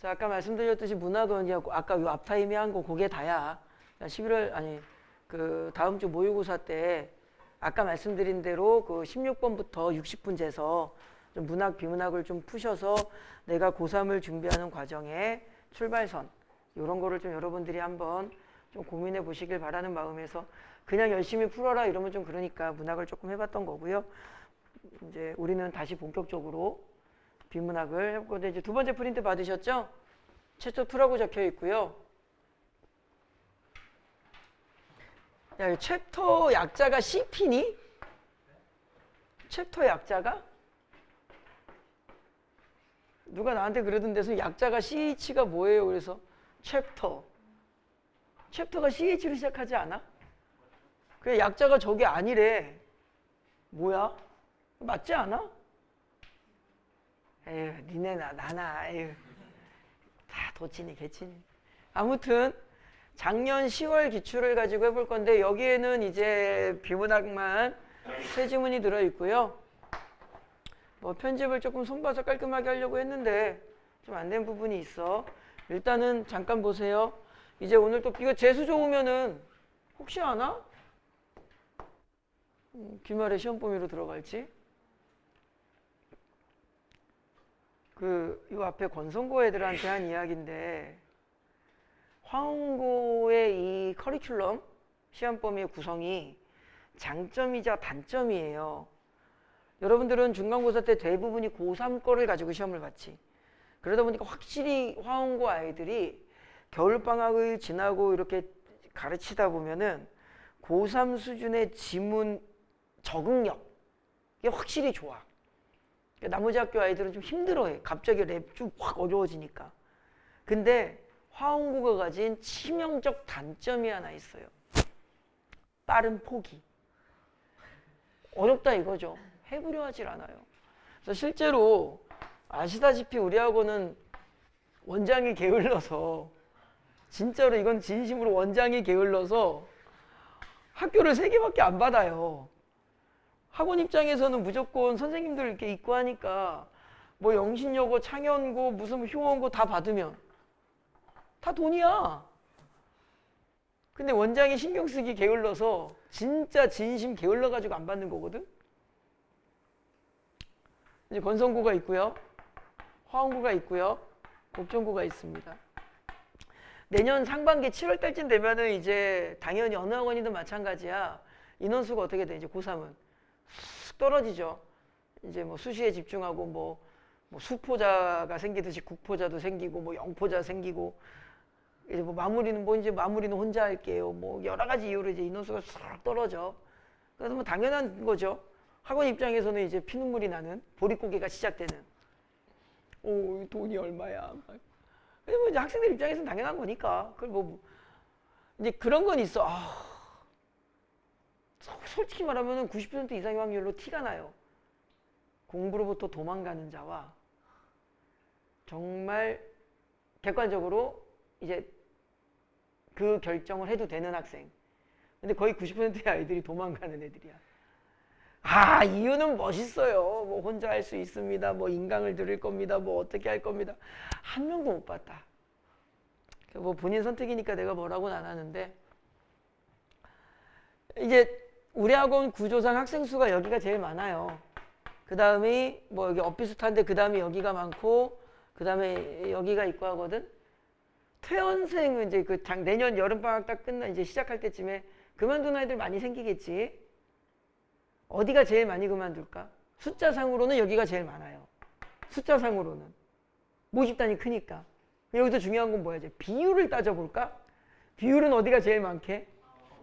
자, 아까 말씀드렸듯이 문학은 아까 요 앞타임이 한 거 그게 다야. 11월 아니 그 다음 주 모의고사 때 아까 말씀드린 대로 그 16번부터 60분 재서 좀 문학 비문학을 좀 푸셔서 내가 고3을 준비하는 과정에 출발선 이런 거를 좀 여러분들이 한번 좀 고민해 보시길 바라는 마음에서 그냥 열심히 풀어라 이러면 좀 그러니까 문학을 조금 해봤던 거고요. 이제 우리는 다시 본격적으로 비문학을 해볼 건데 이제 두 번째 프린트 받으셨죠? 챕터 2라고 적혀 있고요. 야, 챕터 약자가 CP니? 챕터 약자가? 누가 나한테 그러던 데서 약자가 CH가 뭐예요? 그래서 챕터가 CH로 시작하지 않아? 그래 약자가 저게 아니래. 뭐야? 맞지 않아? 에휴 니네 나나 에휴 다 도치니 개치니. 아무튼 작년 10월 기출을 가지고 해볼 건데 여기에는 이제 비문학만 세 지문이 들어있고요. 뭐 편집을 조금 손봐서 깔끔하게 하려고 했는데 좀 안 된 부분이 있어. 일단은 잠깐 보세요. 이제 오늘 또 이거 재수 좋으면은 혹시 아나? 기말에 시험 범위로 들어갈지? 이 앞에 권성고 애들한테 한 이야기인데 화원고의 이 커리큘럼 시험 범위의 구성이 장점이자 단점이에요. 여러분들은 중간고사 때 대부분이 고3 거를 가지고 시험을 봤지. 그러다 보니까 확실히 화원고 아이들이 겨울방학을 지나고 이렇게 가르치다 보면은 고3 수준의 지문 적응력 이게 확실히 좋아. 나머지 학교 아이들은 좀 힘들어해. 갑자기 랩 좀 확 어려워지니까. 근데 화원고가 가진 치명적 단점이 하나 있어요. 빠른 포기. 어렵다 이거죠. 해보려 하질 않아요. 그래서 실제로 아시다시피 우리 학원은 원장이 게을러서 진짜로 이건 진심으로 원장이 게을러서 학교를 3개밖에 안 받아요. 학원 입장에서는 무조건 선생님들 이렇게 있고 하니까 뭐 영신여고, 창현고, 무슨 효원고 다 받으면 다 돈이야. 근데 원장이 신경 쓰기 게을러서 진짜 진심 게을러가지고 안 받는 거거든. 이제 건성고가 있고요. 화원고가 있고요. 법정고가 있습니다. 내년 상반기 7월 달쯤 되면은 이제 당연히 어느 학원이든 마찬가지야. 인원수가 어떻게 돼? 이제 고3은 쑥 떨어지죠. 이제 뭐 수시에 집중하고 뭐 수포자가 생기듯이 국포자도 생기고 뭐 영포자 생기고 이제 뭐 마무리는 혼자 할게요. 뭐 여러 가지 이유로 이제 인원수가 쑥 떨어져. 그래서 뭐 당연한 거죠. 학원 입장에서는 이제 피눈물이 나는 보릿고개가 시작되는. 오 돈이 얼마야? 근데 뭐 이제 학생들 입장에서는 당연한 거니까. 그걸 뭐 이제 그런 건 있어. 솔직히 말하면 90% 이상의 확률로 티가 나요. 공부로부터 도망가는 자와 정말 객관적으로 이제 그 결정을 해도 되는 학생. 근데 거의 90%의 아이들이 도망가는 애들이야. 이유는 멋있어요. 뭐 혼자 할 수 있습니다. 뭐 인강을 들을 겁니다. 뭐 어떻게 할 겁니다. 한 명도 못 봤다. 뭐 본인 선택이니까 내가 뭐라고는 안 하는데 이제 우리 학원 구조상 학생 수가 여기가 제일 많아요. 그 다음이 뭐 여기 엇비슷한데 그 다음에 여기가 많고 그 다음에 여기가 있고 하거든. 퇴원생은 이제 내년 여름방학 딱 끝나 이제 시작할 때쯤에 그만둔 아이들 많이 생기겠지. 어디가 제일 많이 그만둘까? 숫자상으로는 여기가 제일 많아요. 숫자상으로는. 모집단이 크니까. 여기서 중요한 건 뭐야? 이제 비율을 따져볼까? 비율은 어디가 제일 많게?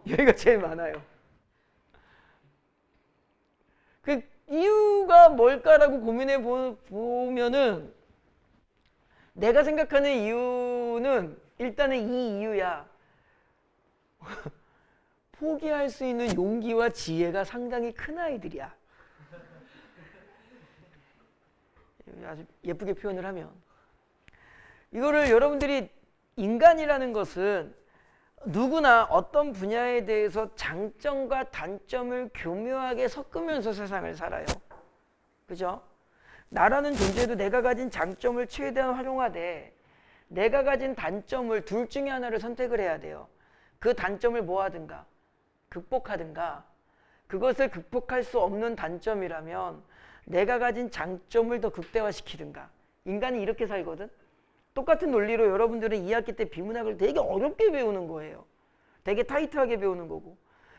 여기가 제일 많아요. 그 이유가 뭘까라고 고민해 보면은 내가 생각하는 이유는 일단은 이 이유야. 포기할 수 있는 용기와 지혜가 상당히 큰 아이들이야. 아주 예쁘게 표현을 하면. 이거를 여러분들이 인간이라는 것은 누구나 어떤 분야에 대해서 장점과 단점을 교묘하게 섞으면서 세상을 살아요. 그죠? 나라는 존재도 내가 가진 장점을 최대한 활용하되 내가 가진 단점을 둘 중에 하나를 선택을 해야 돼요. 그 단점을 뭐 하든가 극복하든가, 그것을 극복할 수 없는 단점이라면 내가 가진 장점을 더 극대화시키든가. 인간이 이렇게 살거든. 똑같은 논리로 여러분들은 2학기 때 비문학을 되게 어렵게 배우는 거예요. 되게 타이트하게 배우는 거고.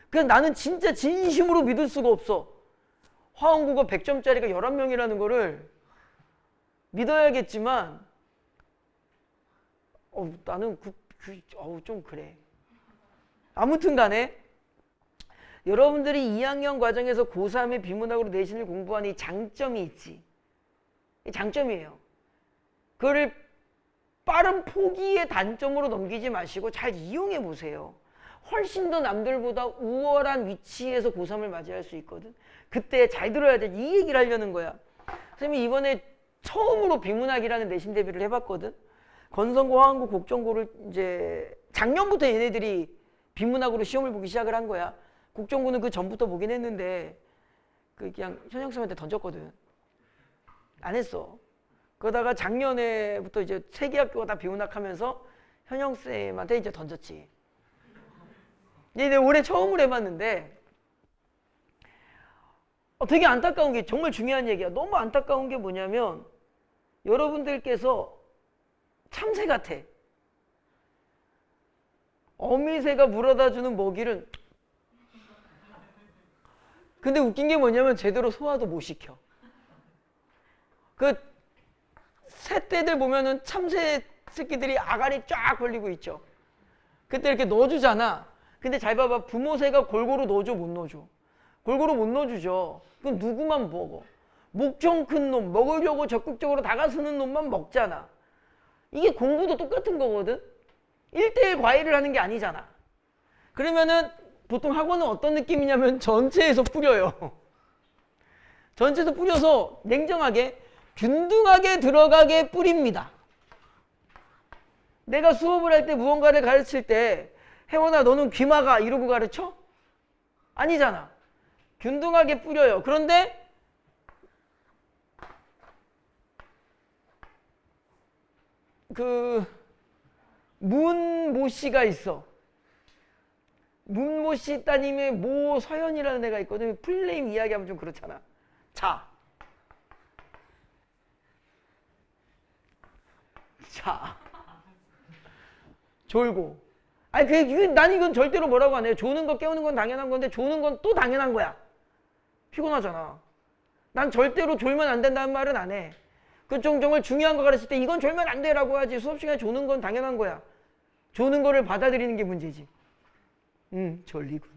그냥 나는 진짜 진심으로 믿을 수가 없어. 화원국어 100점짜리가 11명이라는 거를 믿어야겠지만 나는 좀 그래. 아무튼 간에 여러분들이 2학년 과정에서 고3의 비문학으로 내신을 공부하는 이 장점이 있지. 이 장점이에요. 그거를 빠른 포기의 단점으로 넘기지 마시고 잘 이용해 보세요. 훨씬 더 남들보다 우월한 위치에서 고3을 맞이할 수 있거든. 그때 잘 들어야 돼. 이 얘기를 하려는 거야. 선생님이 이번에 처음으로 비문학이라는 내신 대비를 해봤거든. 건성고, 화원고, 국정고를 이제 작년부터 얘네들이 비문학으로 시험을 보기 시작을 한 거야. 국정고는 그 전부터 보긴 했는데 그냥 현영쌤한테 던졌거든. 안 했어. 그러다가 작년에부터 이제 세 개 학교가 다 비문학하면서 현영쌤한테 이제 던졌지. 근데 올해 처음으로 해봤는데 되게 안타까운 게, 정말 중요한 얘기야. 너무 안타까운 게 뭐냐면 여러분들께서 참새 같아. 어미새가 물어다주는 먹이를. 근데 웃긴 게 뭐냐면 제대로 소화도 못 시켜. 그 새떼들 보면은 참새 새끼들이 아가리 쫙 벌리고 있죠. 그때 이렇게 넣어주잖아. 근데 잘 봐봐. 부모새가 골고루 넣어줘, 못 넣어줘? 골고루 못 넣어주죠. 그럼 누구만 먹어? 목청 큰 놈, 먹으려고 적극적으로 다가서는 놈만 먹잖아. 이게 공부도 똑같은 거거든. 1대1 과외를 하는 게 아니잖아. 그러면은 보통 학원은 어떤 느낌이냐면 전체에서 뿌려요. 전체에서 뿌려서 냉정하게 균등하게 들어가게 뿌립니다. 내가 수업을 할 때 무언가를 가르칠 때 혜원아 너는 귀 막아 이러고 가르쳐? 아니잖아. 균등하게 뿌려요. 그런데 문모 씨가 있어. 문모 씨 따님의 모서연이라는 애가 있거든. 풀네임 이야기하면 좀 그렇잖아. 자, 졸고. 아니 난 이건 절대로 뭐라고 안 해요. 조는 거 깨우는 건 당연한 건데 조는 건 또 당연한 거야. 피곤하잖아. 난 절대로 졸면 안 된다는 말은 안 해. 그 정말 중요한 거 가르칠 때 이건 졸면 안 돼라고 하지. 수업 시간에 조는 건 당연한 거야. 조는 거를 받아들이는 게 문제지. 졸리군.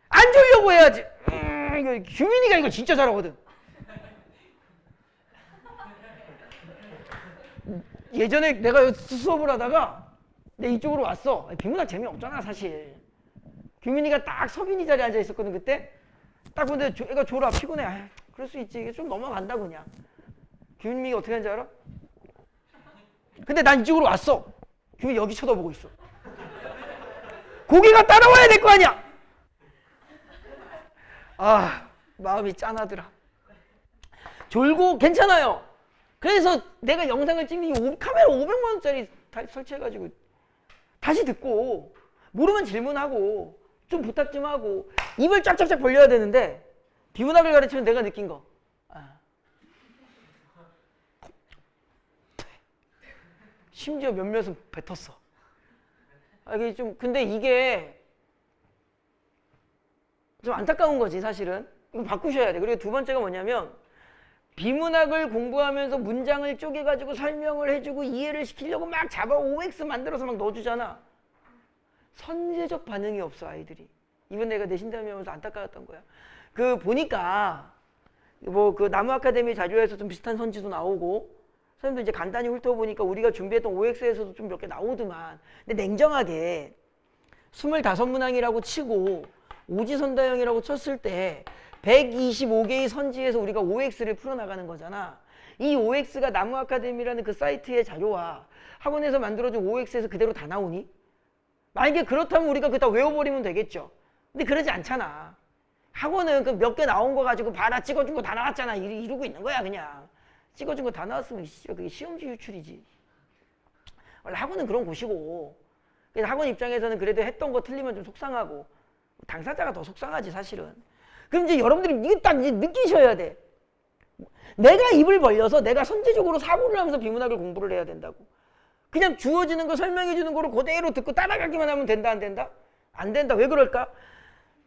안 졸려고 해야지. 이거 규민이가 이거 진짜 잘하거든. 예전에 내가 수업을 하다가 내 이쪽으로 왔어. 비문학 재미없잖아 사실. 규민이가 딱 서빈이 자리에 앉아 있었거든 그때. 딱 근데 애가 졸아 피곤해. 그럴 수 있지. 좀 넘어간다 그냥. 규민이가 어떻게 하는지 알아? 근데 난 이쪽으로 왔어. 규민이 여기 쳐다보고 있어. 고개가 따라와야 될 거 아니야. 마음이 짠하더라. 졸고 괜찮아요. 그래서 내가 영상을 찍는 카메라 500만 원짜리 설치해가지고 다시 듣고 모르면 질문하고 좀 부탁 좀 하고 입을 쫙쫙쫙 벌려야 되는데 비문학을 가르치면 내가 느낀 거 심지어 몇몇은 뱉었어. 이게 근데 이게 좀 안타까운 거지 사실은. 이거 바꾸셔야 돼. 그리고 두 번째가 뭐냐면 비문학을 공부하면서 문장을 쪼개가지고 설명을 해주고 이해를 시키려고 막 잡아 OX 만들어서 막 넣어주잖아. 선제적 반응이 없어 아이들이. 이번 내가 내신대회 하면서 안타까웠던 거야. 보니까 그 나무 아카데미 자료에서 좀 비슷한 선지도 나오고 선생님도 이제 간단히 훑어보니까 우리가 준비했던 OX에서도 좀 몇 개 나오더만. 근데 냉정하게 25문항이라고 치고 오지선다형이라고 쳤을 때 125개의 선지에서 우리가 OX를 풀어나가는 거잖아. 이 OX가 나무 아카데미라는 그 사이트의 자료와 학원에서 만들어준 OX에서 그대로 다 나오니? 만약에 그렇다면 우리가 그거 다 외워버리면 되겠죠. 근데 그러지 않잖아. 학원은 그 몇 개 나온 거 가지고 봐라 찍어준 거 다 나왔잖아 이러고 있는 거야 그냥. 찍어준 거 다 나왔으면 그게 시험지 유출이지. 원래 학원은 그런 곳이고, 그래서 학원 입장에서는 그래도 했던 거 틀리면 좀 속상하고, 당사자가 더 속상하지 사실은. 그럼 이제 여러분들이 이게 딱 이제 느끼셔야 돼. 내가 입을 벌려서 내가 선제적으로 사고를 하면서 비문학을 공부를 해야 된다고. 그냥 주어지는 거 설명해 주는 거를 그대로 듣고 따라가기만 하면 된다 안 된다? 안 된다. 왜 그럴까?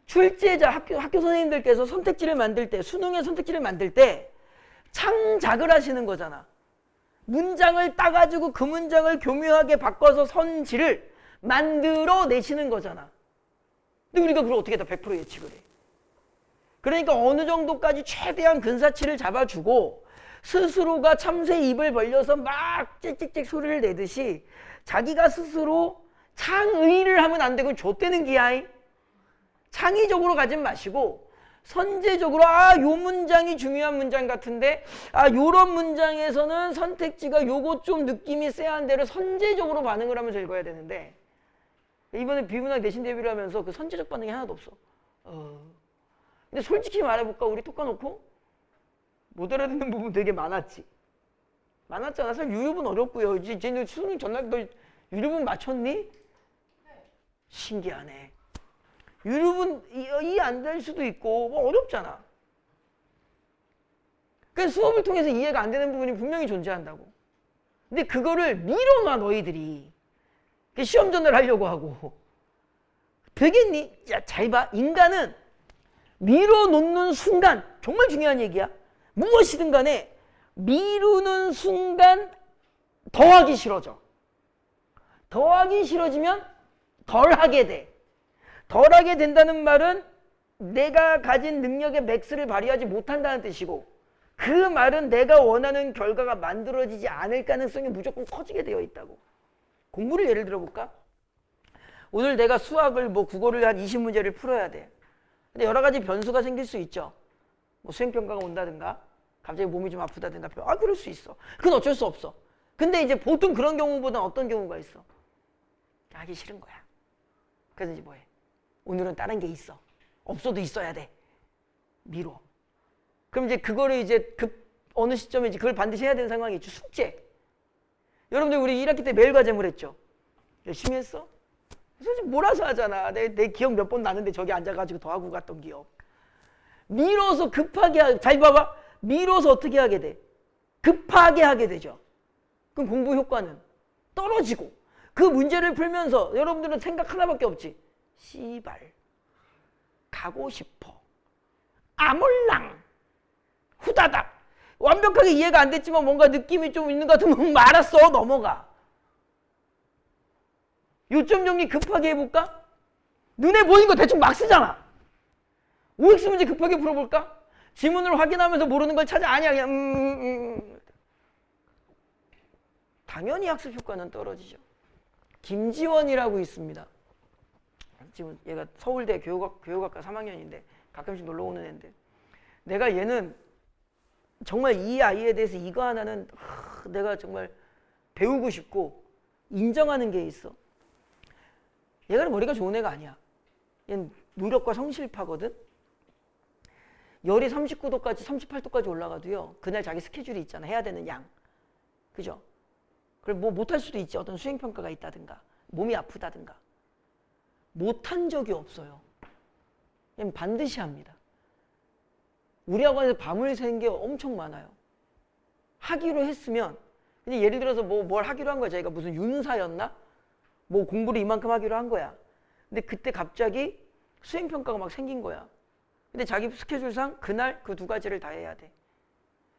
출제자 학교 선생님들께서 선택지를 만들 때, 수능의 선택지를 만들 때 창작을 하시는 거잖아. 문장을 따가지고 그 문장을 교묘하게 바꿔서 선지를 만들어 내시는 거잖아. 근데 우리가 그걸 어떻게 다 100% 예측을 해? 그러니까 어느 정도까지 최대한 근사치를 잡아주고 스스로가 참새 입을 벌려서 막 찍찍찍 소리를 내듯이 자기가 스스로 창의를 하면 안 되고 좆되는 기아이. 창의적으로 가지 마시고 선제적으로 요 문장이 중요한 문장 같은데 요런 문장에서는 선택지가 요거 좀 느낌이 쎄한 대로 선제적으로 반응을 하면서 읽어야 되는데 이번에 비문학 내신 대비를 하면서 그 선제적 반응이 하나도 없어. 근데 솔직히 말해볼까? 우리 톡까놓고 못 알아듣는 부분 되게 많았지. 많았잖아. 사실 유료분 어렵고요. 이제 수능 전날 너 유료분 맞췄니? 네. 신기하네. 유료분 이해 안 될 수도 있고 뭐 어렵잖아. 그래서 수업을 통해서 이해가 안 되는 부분이 분명히 존재한다고. 근데 그거를 밀어놔 너희들이. 시험 전날 하려고 하고. 되겠니? 야, 잘 봐. 인간은 밀어놓는 순간 정말 중요한 얘기야. 무엇이든 간에 미루는 순간 더하기 싫어져. 더하기 싫어지면 덜하게 돼. 덜하게 된다는 말은 내가 가진 능력의 맥스를 발휘하지 못한다는 뜻이고 그 말은 내가 원하는 결과가 만들어지지 않을 가능성이 무조건 커지게 되어 있다고. 공부를 예를 들어볼까? 오늘 내가 수학을 국어를 한 20문제를 풀어야 돼. 근데 여러 가지 변수가 생길 수 있죠. 수행평가가 온다든가 갑자기 몸이 좀 아프다든가 그럴 수 있어. 그건 어쩔 수 없어. 근데 이제 보통 그런 경우보다는 어떤 경우가 있어? 하기 싫은 거야. 그래서 이제 뭐해? 오늘은 다른 게 있어. 없어도 있어야 돼. 미뤄. 그럼 이제 그거를 이제 어느 시점에 이제 그걸 반드시 해야 되는 상황이 있죠. 숙제. 여러분들 우리 1학기 때 매일 과제물 했죠? 열심히 했어? 솔직히 몰아서 하잖아. 내 기억 몇 번 나는데 저기 앉아가지고 더 하고 갔던 기억. 밀어서 급하게 잘 봐봐. 밀어서 어떻게 하게 돼? 급하게 하게 되죠. 그럼 공부 효과는 떨어지고 그 문제를 풀면서 여러분들은 생각 하나밖에 없지. 씨발 가고 싶어. 아몰랑 후다닥 완벽하게 이해가 안 됐지만 뭔가 느낌이 좀 있는 것 같으면 알았어 넘어가. 요점 정리 급하게 해볼까? 눈에 보이는 거 대충 막 쓰잖아. OX 문제 급하게 풀어볼까? 지문을 확인하면서 모르는 걸 찾아. 아니야 그냥 당연히 학습 효과는 떨어지죠. 김지원이라고 있습니다. 지금 얘가 서울대 교육학과 3학년인데 가끔씩 놀러 오는 애인데 내가 얘는 정말 이 아이에 대해서 이거 하나는 내가 정말 배우고 싶고 인정하는 게 있어. 얘가 머리가 좋은 애가 아니야. 얘는 노력과 성실파거든. 열이 39도까지 38도까지 올라가도요. 그날 자기 스케줄이 있잖아. 해야 되는 양. 그죠? 그걸 못할 수도 있지. 어떤 수행평가가 있다든가 몸이 아프다든가. 못한 적이 없어요. 얘는 반드시 합니다. 우리 학원에서 밤을 새는 게 엄청 많아요. 하기로 했으면 근데 예를 들어서 뭘 하기로 한 거야. 자기가 무슨 윤사였나? 공부를 이만큼 하기로 한 거야. 근데 그때 갑자기 수행평가가 막 생긴 거야. 근데 자기 스케줄상 그날 그 두 가지를 다 해야 돼.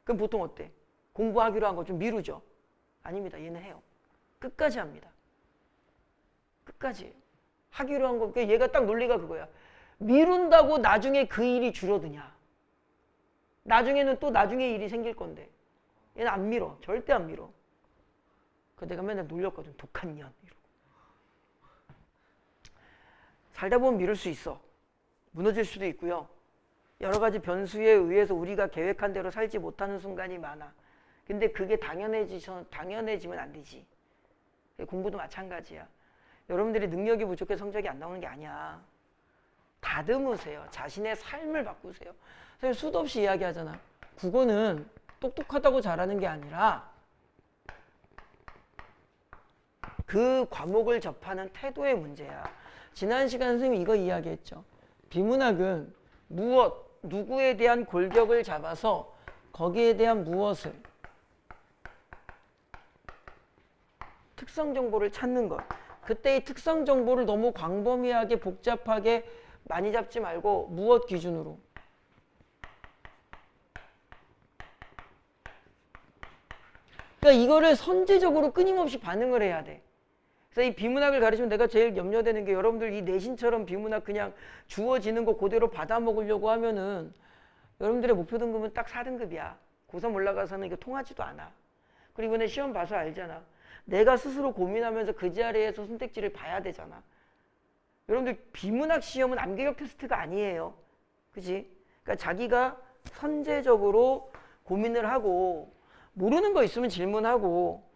그럼 보통 어때? 공부하기로 한 거 좀 미루죠? 아닙니다. 얘는 해요. 끝까지 합니다. 끝까지. 하기로 한 거. 얘가 딱 논리가 그거야. 미룬다고 나중에 그 일이 줄어드냐. 나중에는 또 나중에 일이 생길 건데 얘는 안 미뤄. 절대 안 미뤄. 내가 맨날 놀렸거든. 독한 년. 이러고. 살다 보면 미룰 수 있어. 무너질 수도 있고요. 여러 가지 변수에 의해서 우리가 계획한 대로 살지 못하는 순간이 많아. 근데 그게 당연해지면 안 되지. 공부도 마찬가지야. 여러분들이 능력이 부족해 성적이 안 나오는 게 아니야. 다듬으세요. 자신의 삶을 바꾸세요. 선생님 수도 없이 이야기하잖아. 국어는 똑똑하다고 잘하는 게 아니라 그 과목을 접하는 태도의 문제야. 지난 시간 선생님이 이거 이야기했죠. 비문학은 무엇, 누구에 대한 골격을 잡아서 거기에 대한 무엇을 특성 정보를 찾는 것. 그때 이 특성 정보를 너무 광범위하게 복잡하게 많이 잡지 말고 무엇 기준으로. 그러니까 이거를 선제적으로 끊임없이 반응을 해야 돼. 그래서 이 비문학을 가르치면 내가 제일 염려되는 게 여러분들 이 내신처럼 비문학 그냥 주어지는 거 그대로 받아먹으려고 하면은 여러분들의 목표 등급은 딱 4등급이야. 고3 올라가서는 이거 통하지도 않아. 그리고 이번에 시험 봐서 알잖아. 내가 스스로 고민하면서 그 자리에서 선택지를 봐야 되잖아. 여러분들 비문학 시험은 암기력 테스트가 아니에요. 그치? 그러니까 자기가 선제적으로 고민을 하고 모르는 거 있으면 질문하고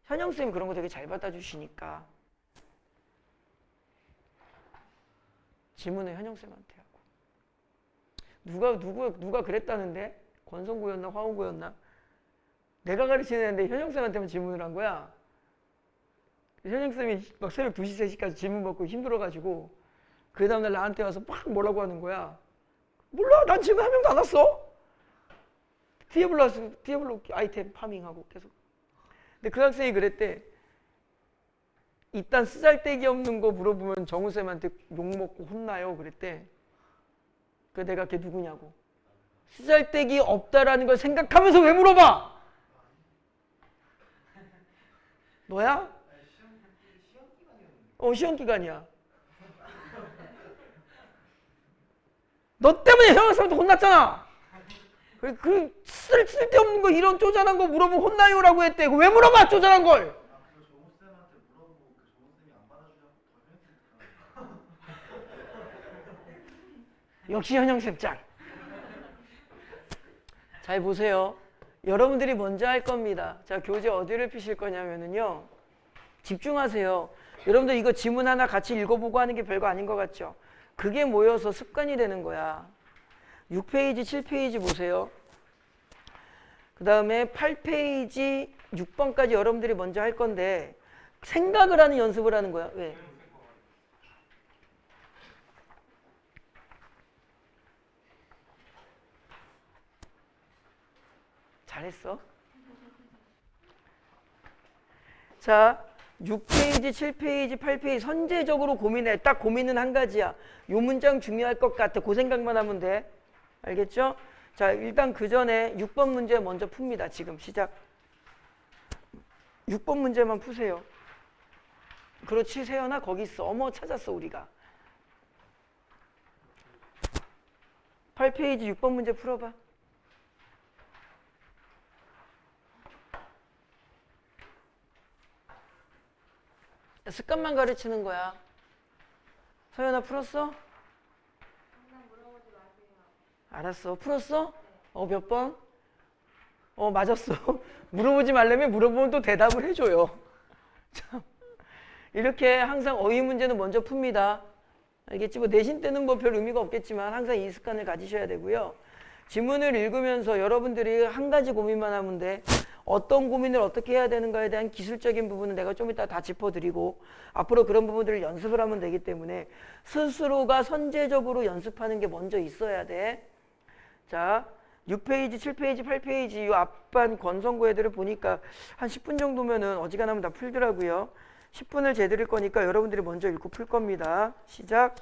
현영쌤 그런 거 되게 잘 받아주시니까 질문을 현영쌤한테 하고 누가 그랬다는데? 권성구였나 화원구였나? 내가 가르치는데 현영쌤한테만 질문을 한 거야. 현영쌤이 막 새벽 2시, 3시까지 질문 받고 힘들어가지고 그 다음날 나한테 와서 막 뭐라고 하는 거야. 몰라, 난 질문 한 명도 안 왔어. 디아블로 아이템 파밍하고 계속. 근데 그 학생이 그랬대. 일단 쓰잘데기 없는 거 물어보면 정우쌤한테 욕먹고 혼나요. 그랬대. 그 내가 걔 누구냐고. 쓰잘데기 없다라는 걸 생각하면서 왜 물어봐? 너야? 시험 기간이야. 너 때문에 현학생한테 혼났잖아. 그 쓸데없는 거 이런 쪼잔한 거 물어보면 혼나요라고 했대. 왜 물어봐 쪼잔한 걸? 정우쌤한테 물어보고 그 정우쌤이 안 받아주냐고 더 역시 현영쌤 짱. 잘 보세요. 여러분들이 먼저 할 겁니다. 자, 교재 어디를 피실 거냐면요. 집중하세요. 여러분들 이거 지문 하나 같이 읽어보고 하는 게 별거 아닌 것 같죠? 그게 모여서 습관이 되는 거야. 6페이지, 7페이지 보세요. 그 다음에 8페이지, 6번까지 여러분들이 먼저 할 건데 생각을 하는 연습을 하는 거야. 왜? 잘했어. 자, 6페이지, 7페이지, 8페이지 선제적으로 고민해. 딱 고민은 한 가지야. 요 문장 중요할 것 같아. 그 생각만 하면 돼. 알겠죠? 자, 일단 그 전에 6번 문제 먼저 풉니다. 지금 시작. 6번 문제만 푸세요. 그렇지, 세연아 거기 있어. 어머, 찾았어 우리가. 8페이지 6번 문제 풀어봐. 습관만 가르치는 거야. 서연아 풀었어? 알았어. 풀었어? 몇 번? 맞았어. 물어보지 말려면 물어보면 또 대답을 해줘요. 참. 이렇게 항상 어휘 문제는 먼저 풉니다. 알겠지? 뭐 내신 때는 뭐 별 의미가 없겠지만 항상 이 습관을 가지셔야 되고요. 지문을 읽으면서 여러분들이 한 가지 고민만 하면 돼. 어떤 고민을 어떻게 해야 되는가에 대한 기술적인 부분은 내가 좀 이따 다 짚어드리고 앞으로 그런 부분들을 연습을 하면 되기 때문에 스스로가 선제적으로 연습하는 게 먼저 있어야 돼. 자, 6페이지, 7페이지, 8페이지 이 앞반 권성구 애들을 보니까 한 10분 정도면은 어지간하면 다 풀더라고요. 10분을 재드릴 거니까 여러분들이 먼저 읽고 풀 겁니다. 시작.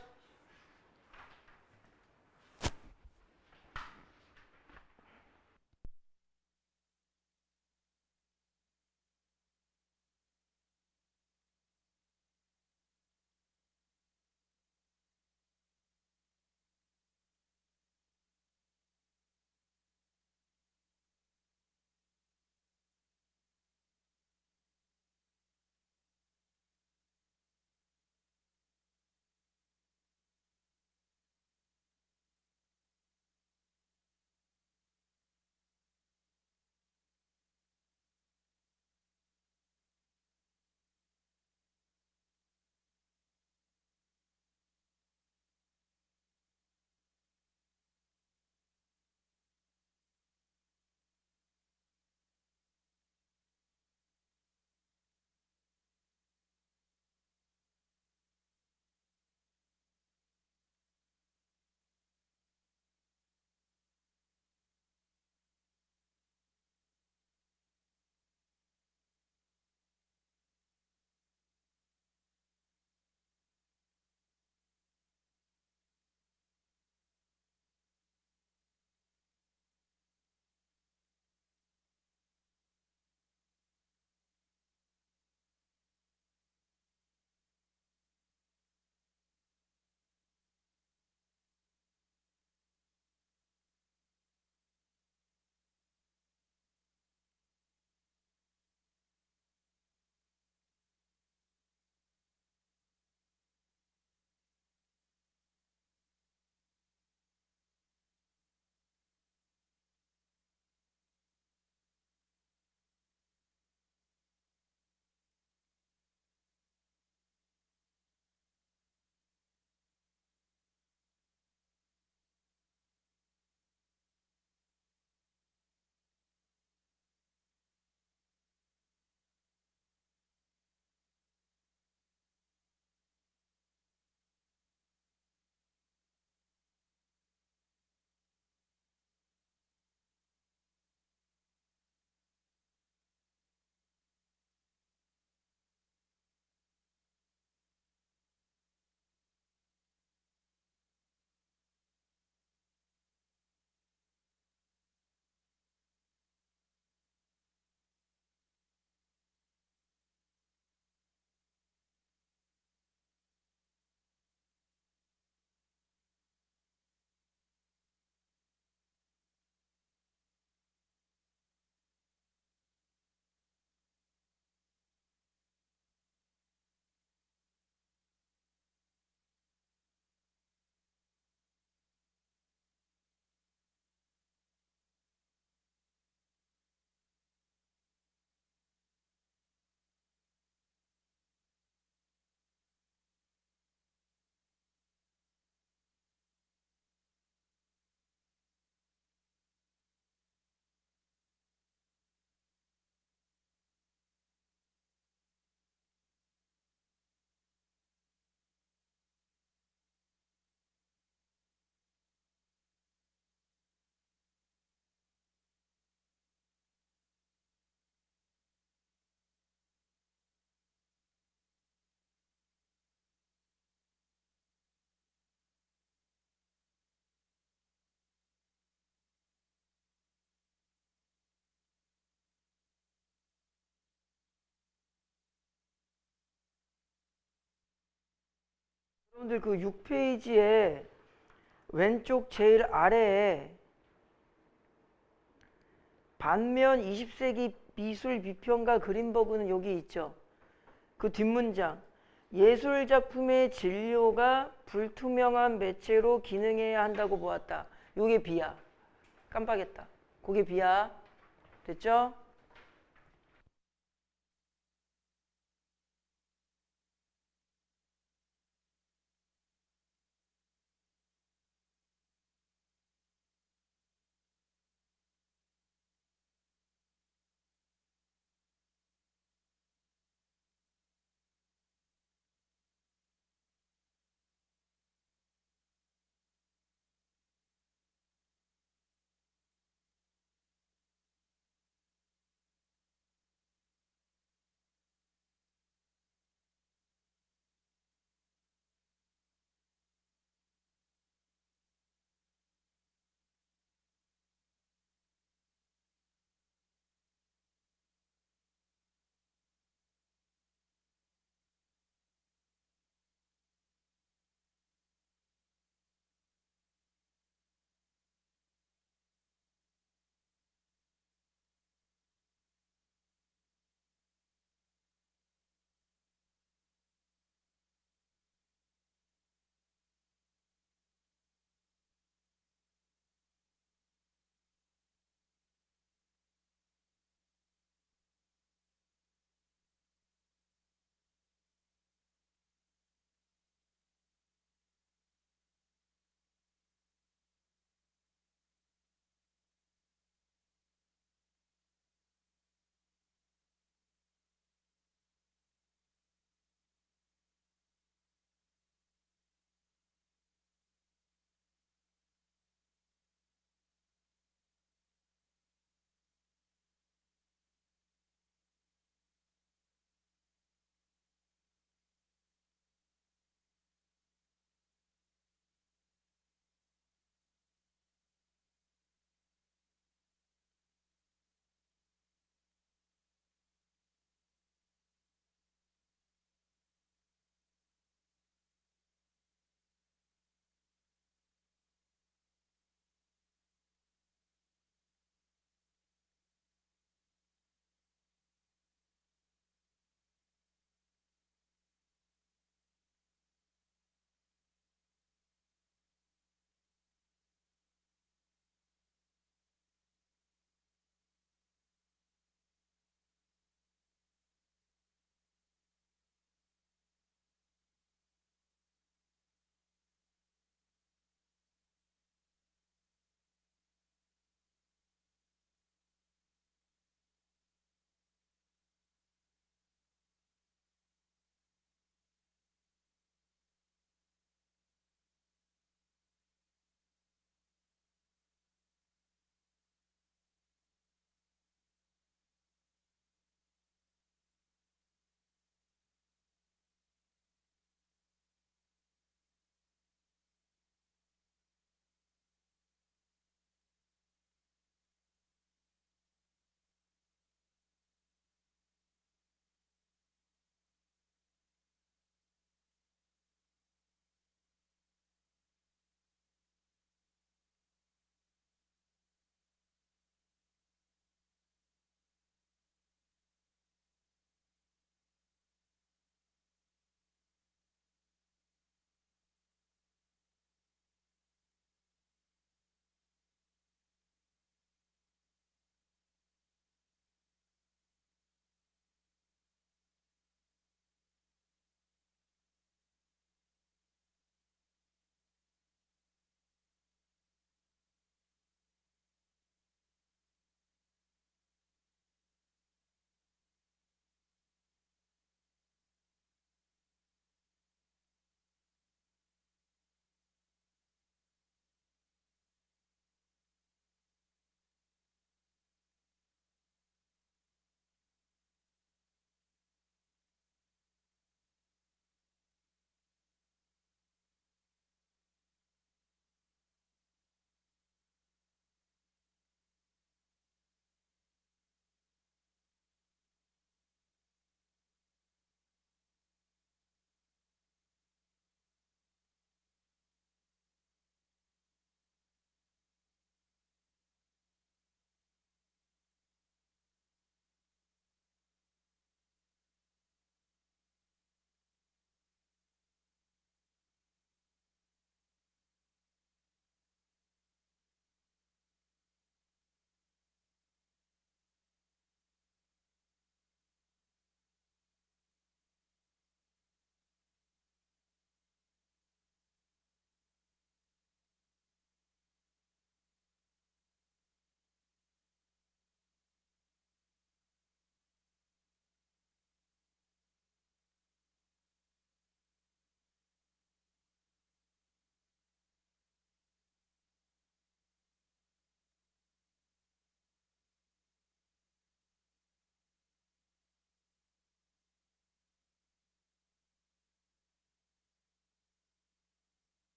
여러분들 그 6페이지에 왼쪽 제일 아래에 반면 20세기 미술 비평가 그린버그는 여기 있죠. 그 뒷문장. 예술 작품의 진료가 불투명한 매체로 기능해야 한다고 보았다. 요게 B야. 깜빡했다. 그게 B야. 됐죠?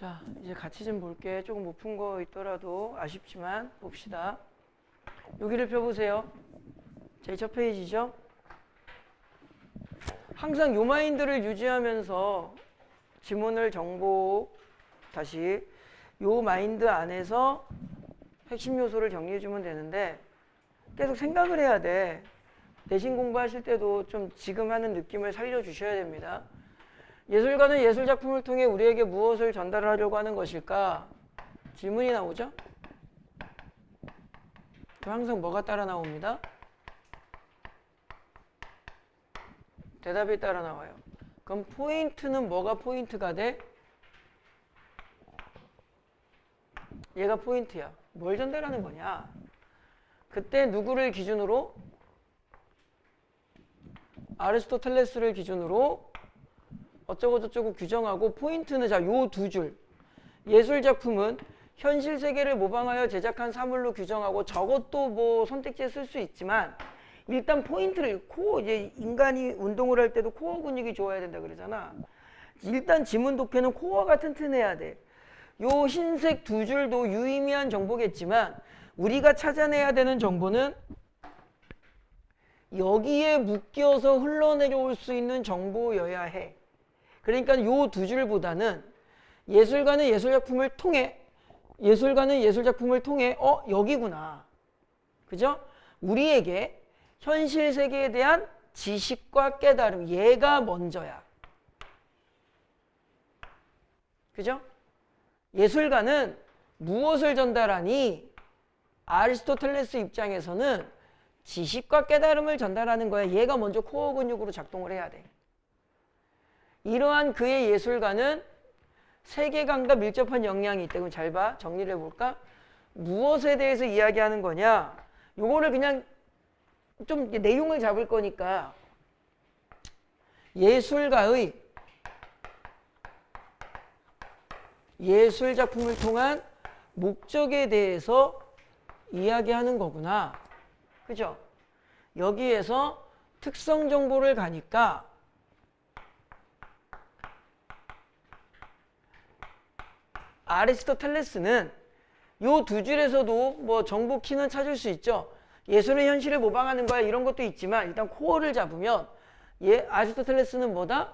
자, 이제 같이 좀 볼게. 조금 못 푼 거 있더라도 아쉽지만 봅시다. 여기를 펴보세요. 제일 첫 페이지죠. 항상 요 마인드를 유지하면서 지문을 정보 다시 요 마인드 안에서 핵심 요소를 정리해주면 되는데 계속 생각을 해야 돼. 내신 공부하실 때도 좀 지금 하는 느낌을 살려주셔야 됩니다. 예술가는 예술 작품을 통해 우리에게 무엇을 전달하려고 하는 것일까? 질문이 나오죠? 항상 뭐가 따라 나옵니다? 대답이 따라 나와요. 그럼 포인트는 뭐가 포인트가 돼? 얘가 포인트야. 뭘 전달하는 거냐? 그때 누구를 기준으로? 아리스토텔레스를 기준으로 어쩌고저쩌고 규정하고 포인트는 자, 요 두 줄. 예술 작품은 현실 세계를 모방하여 제작한 사물로 규정하고 저것도 뭐 선택지에 쓸 수 있지만 일단 포인트를 이제 인간이 운동을 할 때도 코어 근육이 좋아야 된다 그러잖아. 일단 지문 독해는 코어가 튼튼해야 돼. 요 흰색 두 줄도 유의미한 정보겠지만 우리가 찾아내야 되는 정보는 여기에 묶여서 흘러내려올 수 있는 정보여야 해. 그러니까 요 두 줄보다는 예술가는 예술 작품을 통해 여기구나. 그죠? 우리에게 현실 세계에 대한 지식과 깨달음, 얘가 먼저야. 그죠? 예술가는 무엇을 전달하니? 아리스토텔레스 입장에서는 지식과 깨달음을 전달하는 거야. 얘가 먼저 코어 근육으로 작동을 해야 돼. 이러한 그의 예술가는 세계관과 밀접한 영향이 있다. 그럼 잘 봐. 정리를 해볼까? 무엇에 대해서 이야기하는 거냐? 요거를 그냥 좀 내용을 잡을 거니까 예술가의 예술 작품을 통한 목적에 대해서 이야기하는 거구나. 그죠? 여기에서 특성 정보를 가니까 아리스토텔레스는 요 두 줄에서도 뭐 정보 키는 찾을 수 있죠. 예술은 현실을 모방하는 거야 이런 것도 있지만 일단 코어를 잡으면 아리스토텔레스는 뭐다?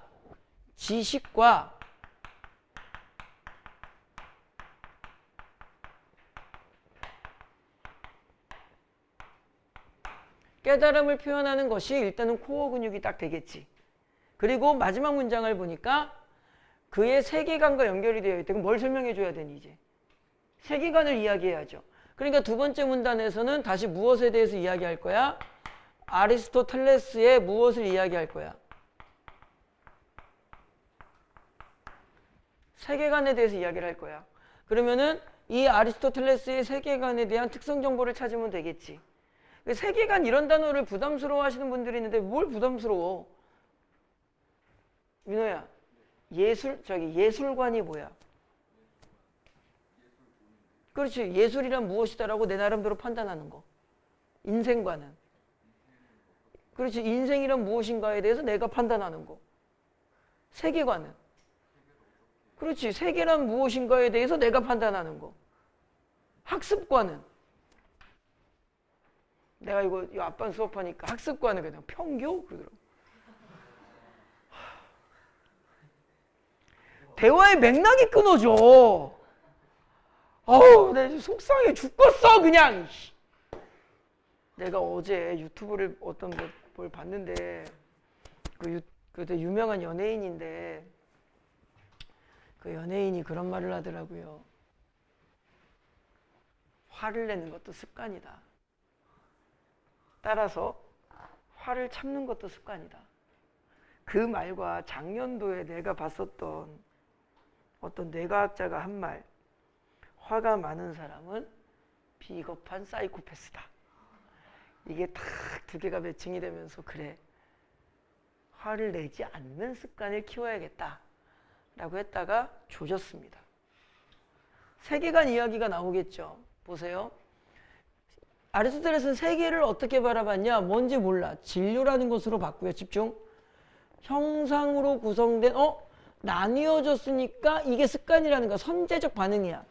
지식과 깨달음을 표현하는 것이 일단은 코어 근육이 딱 되겠지. 그리고 마지막 문장을 보니까 그의 세계관과 연결이 되어 있다. 그럼 뭘 설명해 줘야 되니 이제? 세계관을 이야기해야죠. 그러니까 두 번째 문단에서는 다시 무엇에 대해서 이야기할 거야? 아리스토텔레스의 무엇을 이야기할 거야? 세계관에 대해서 이야기를 할 거야. 그러면은 이 아리스토텔레스의 세계관에 대한 특성 정보를 찾으면 되겠지. 세계관 이런 단어를 부담스러워 하시는 분들이 있는데 뭘 부담스러워? 민호야, 예술관이 뭐야? 그렇지. 예술이란 무엇이다라고 내 나름대로 판단하는 거. 인생관은. 그렇지. 인생이란 무엇인가에 대해서 내가 판단하는 거. 세계관은. 그렇지. 세계란 무엇인가에 대해서 내가 판단하는 거. 학습관은. 내가 이거 앞반 수업하니까 학습관은 그냥 평교? 그러더라고. 대화의 맥락이 끊어져. 어우, 내 속상해 죽겠어 그냥. 내가 어제 유튜브를 어떤 걸 봤는데 그때 유명한 연예인인데 그 연예인이 그런 말을 하더라고요. 화를 내는 것도 습관이다. 따라서 화를 참는 것도 습관이다. 그 말과 작년도에 내가 봤었던 어떤 뇌과학자가 한 말, 화가 많은 사람은 비겁한 사이코패스다. 이게 딱 두 개가 매칭이 되면서 그래, 화를 내지 않는 습관을 키워야겠다 라고 했다가 조졌습니다. 세계관 이야기가 나오겠죠. 보세요. 아리스토텔레스는 세계를 어떻게 바라봤냐? 뭔지 몰라. 진료라는 것으로 봤고요. 집중. 형상으로 구성된 나뉘어졌으니까 이게 습관이라는 거야. 선제적 반응이야.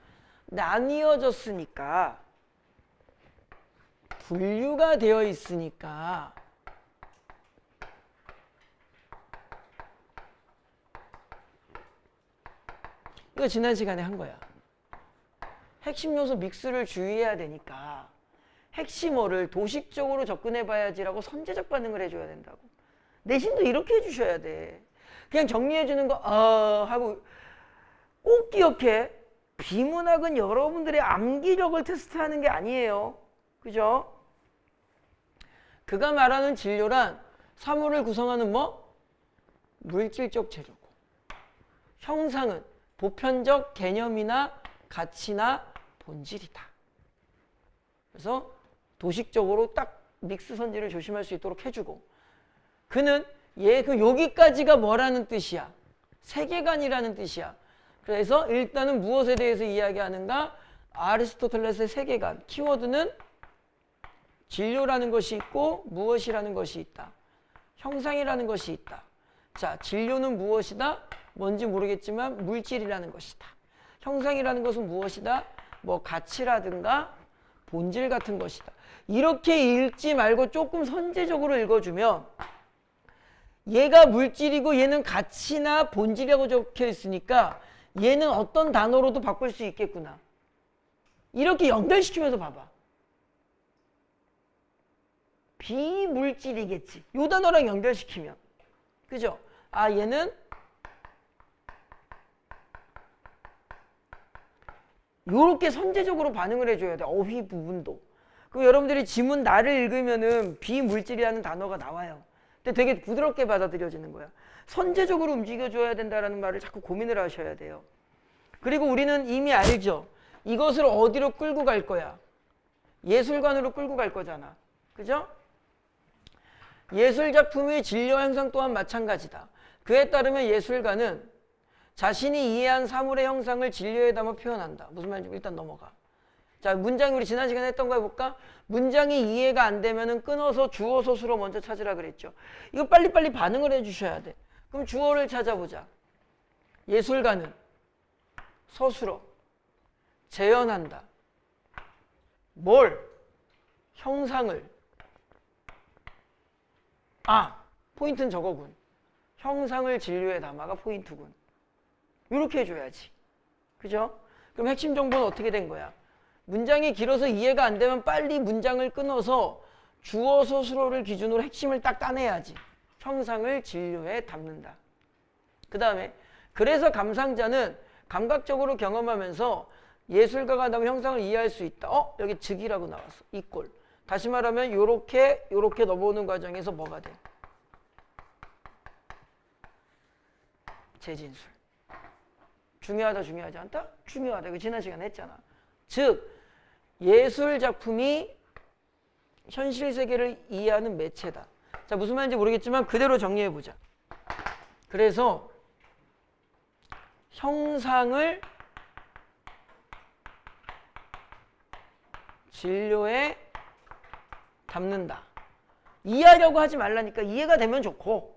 나뉘어졌으니까 분류가 되어 있으니까 이거 지난 시간에 한 거야. 핵심 요소 믹스를 주의해야 되니까 핵심어를 도식적으로 접근해 봐야지라고 선제적 반응을 해줘야 된다고. 내신도 이렇게 해주셔야 돼. 그냥 정리해주는 거 하고 꼭 기억해. 비문학은 여러분들의 암기력을 테스트하는 게 아니에요. 그죠? 그가 말하는 진료란 사물을 구성하는 뭐? 물질적 재료고, 형상은 보편적 개념이나 가치나 본질이다. 그래서 도식적으로 딱 믹스 선지를 조심할 수 있도록 해주고, 그는 여기까지가 뭐라는 뜻이야? 세계관이라는 뜻이야. 그래서 일단은 무엇에 대해서 이야기하는가? 아리스토텔레스의 세계관. 키워드는 진료라는 것이 있고 무엇이라는 것이 있다. 형상이라는 것이 있다. 자, 진료는 무엇이다? 뭔지 모르겠지만 물질이라는 것이다. 형상이라는 것은 무엇이다? 뭐 가치라든가 본질 같은 것이다. 이렇게 읽지 말고 조금 선제적으로 읽어주면 얘가 물질이고 얘는 가치나 본질이라고 적혀 있으니까 얘는 어떤 단어로도 바꿀 수 있겠구나. 이렇게 연결시키면서 봐봐. 비물질이겠지. 요 단어랑 연결시키면. 그죠? 아, 얘는 요렇게 선제적으로 반응을 해줘야 돼. 어휘 부분도. 그럼 여러분들이 지문 나를 읽으면은 비물질이라는 단어가 나와요. 근데 되게 부드럽게 받아들여지는 거야. 선제적으로 움직여줘야 된다는 말을 자꾸 고민을 하셔야 돼요. 그리고 우리는 이미 알죠. 이것을 어디로 끌고 갈 거야? 예술관으로 끌고 갈 거잖아. 그죠? 예술작품의 진료 형상 또한 마찬가지다. 그에 따르면 예술가는 자신이 이해한 사물의 형상을 진료에 담아 표현한다. 무슨 말인지 일단 넘어가. 자, 문장이 우리 지난 시간에 했던 거 해볼까? 문장이 이해가 안 되면은 끊어서 주어 서술어 먼저 찾으라 그랬죠. 이거 빨리빨리 반응을 해주셔야 돼. 그럼 주어를 찾아보자. 예술가는 서술어 재현한다. 뭘? 형상을. 포인트는 저거군. 형상을 진료에 담아가 포인트군. 이렇게 해줘야지. 그죠? 그럼 핵심 정보는 어떻게 된 거야? 문장이 길어서 이해가 안 되면 빨리 문장을 끊어서 주어 서술어를 기준으로 핵심을 딱 따내야지. 형상을 진료에 담는다. 그 다음에 그래서 감상자는 감각적으로 경험하면서 예술가가 나온 형상을 이해할 수 있다. 여기 즉이라고 나왔어. 이 꼴. 다시 말하면 요렇게 넘어오는 과정에서 뭐가 돼? 재진술. 중요하다 중요하지 않다? 중요하다. 이거 지난 시간에 했잖아. 즉 예술 작품이 현실 세계를 이해하는 매체다. 자, 무슨 말인지 모르겠지만 그대로 정리해 보자. 그래서 형상을 진료에 담는다. 이해하려고 하지 말라니까. 이해가 되면 좋고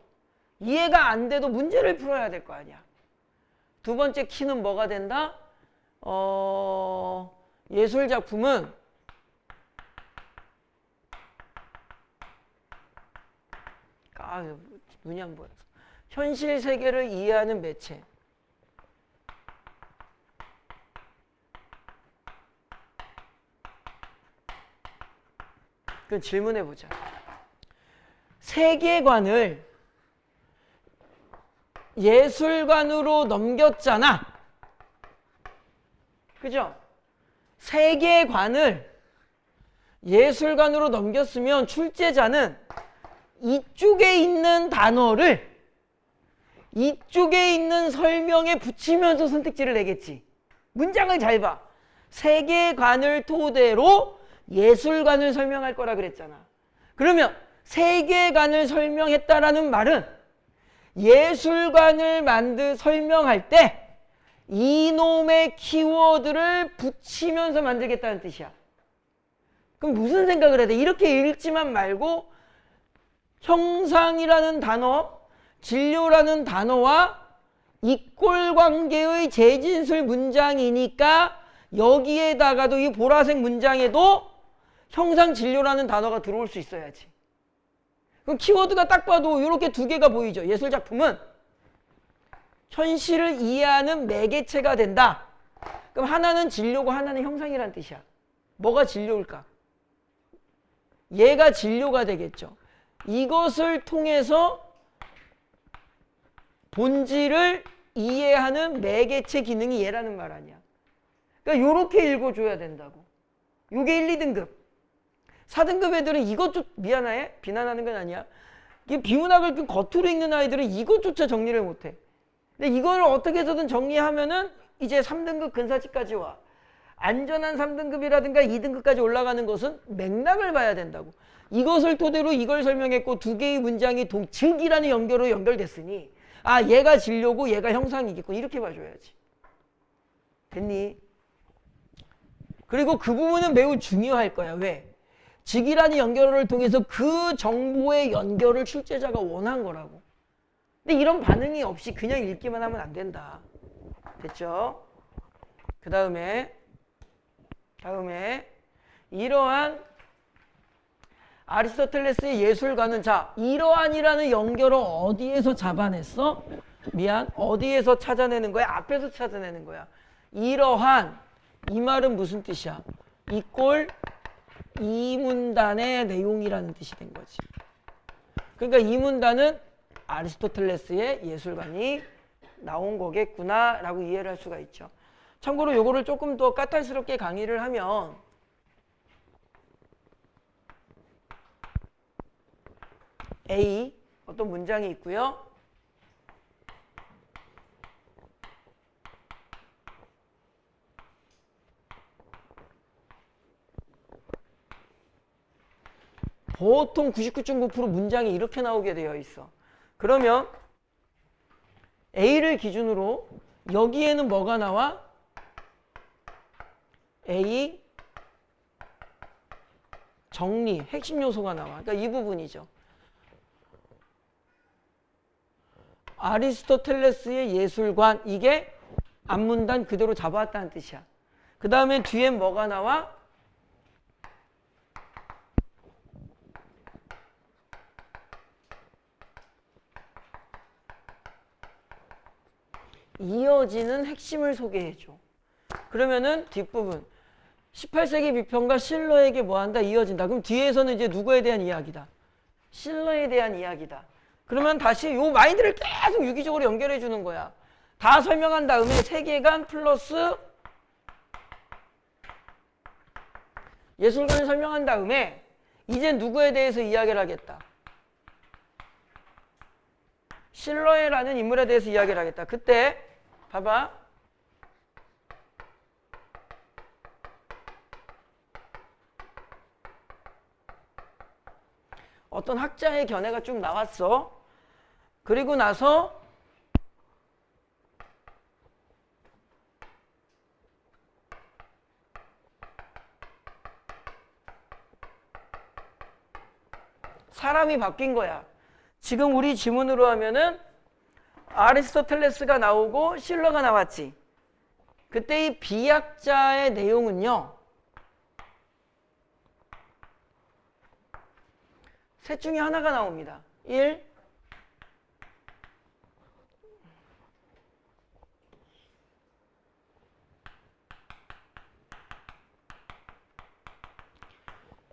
이해가 안 돼도 문제를 풀어야 될 거 아니야. 두 번째 키는 뭐가 된다? 예술 작품은 눈이 안 보여서 현실 세계를 이해하는 매체. 그럼 질문해 보자. 세계관을 예술관으로 넘겼잖아. 그죠? 세계관을 예술관으로 넘겼으면 출제자는 이쪽에 있는 단어를 이쪽에 있는 설명에 붙이면서 선택지를 내겠지. 문장을 잘 봐. 세계관을 토대로 예술관을 설명할 거라 그랬잖아. 그러면 세계관을 설명했다라는 말은 예술관을 설명할 때 이놈의 키워드를 붙이면서 만들겠다는 뜻이야. 그럼 무슨 생각을 해야 돼? 이렇게 읽지만 말고 형상이라는 단어, 진료라는 단어와 이꼴 관계의 재진술 문장이니까 여기에다가도 이 보라색 문장에도 형상 진료라는 단어가 들어올 수 있어야지. 그럼 키워드가 딱 봐도 이렇게 두 개가 보이죠. 예술작품은 현실을 이해하는 매개체가 된다. 그럼 하나는 진료고 하나는 형상이란 뜻이야. 뭐가 진료일까? 얘가 진료가 되겠죠. 이것을 통해서 본질을 이해하는 매개체 기능이 얘라는 말 아니야. 그러니까 요렇게 읽어줘야 된다고. 요게 1, 2등급. 4등급 애들은 미안해? 비난하는 건 아니야. 이 비문학을 그 겉으로 읽는 아이들은 이것조차 정리를 못해. 근데 이걸 어떻게 해서든 정리하면은 이제 3등급 근사치까지 와. 안전한 3등급이라든가 2등급까지 올라가는 것은 맥락을 봐야 된다고. 이것을 토대로 이걸 설명했고 두 개의 문장이 즉이라는 연결로 연결됐으니 아 얘가 진료고 얘가 형상이겠고 이렇게 봐줘야지. 됐니? 그리고 그 부분은 매우 중요할 거야. 왜? 즉이라는 연결을 통해서 그 정보의 연결을 출제자가 원한 거라고. 근데 이런 반응이 없이 그냥 읽기만 하면 안 된다. 됐죠? 그 다음에 이러한 아리스토텔레스의 예술가는 자 이러한이라는 연결을 어디에서 잡아냈어? 어디에서 찾아내는 거야? 앞에서 찾아내는 거야. 이러한 이 말은 무슨 뜻이야? 이꼴 이 문단의 내용이라는 뜻이 된 거지. 그러니까 이 문단은 아리스토텔레스의 예술관이 나온 거겠구나 라고 이해를 할 수가 있죠. 참고로 요거를 조금 더 까탈스럽게 강의를 하면 A 어떤 문장이 있고요. 보통 99.9% 문장이 이렇게 나오게 되어 있어. 그러면 A를 기준으로 여기에는 뭐가 나와? A 정리, 핵심 요소가 나와. 그러니까 이 부분이죠. 아리스토텔레스의 예술관, 이게 앞문단 그대로 잡아왔다는 뜻이야. 그 다음에 뒤엔 뭐가 나와? 이어지는 핵심을 소개해줘. 그러면은 뒷부분 18세기 비평가 실러에게 뭐한다? 이어진다. 그럼 뒤에서는 이제 누구에 대한 이야기다? 실러에 대한 이야기다. 그러면 다시 요 마인드를 계속 유기적으로 연결해 주는 거야. 다 설명한 다음에 세계관 플러스 예술관을 설명한 다음에 이제 누구에 대해서 이야기를 하겠다? 실러라는 인물에 대해서 이야기를 하겠다. 그때 봐봐. 어떤 학자의 견해가 쭉 나왔어. 그리고 나서 사람이 바뀐 거야. 지금 우리 지문으로 하면은 아리스토텔레스가 나오고 실러가 나왔지. 그때 이 비학자의 내용은요. 셋 중에 하나가 나옵니다. 1.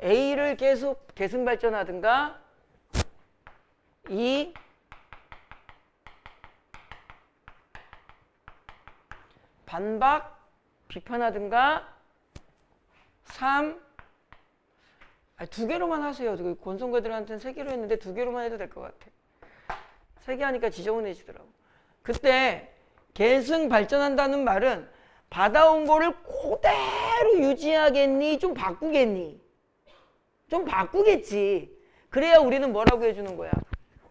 A를 계속 계승 발전하든가 2. 반박, 비판하든가 3. 두 개로만 하세요. 권성배들한테는 3개로 했는데 2개로만 해도 될 것 같아. 3개 하니까 지저분해지더라고. 그때 계승 발전한다는 말은 받아온 거를 그대로 유지하겠니? 좀 바꾸겠니? 좀 바꾸겠지. 그래야 우리는 뭐라고 해주는 거야?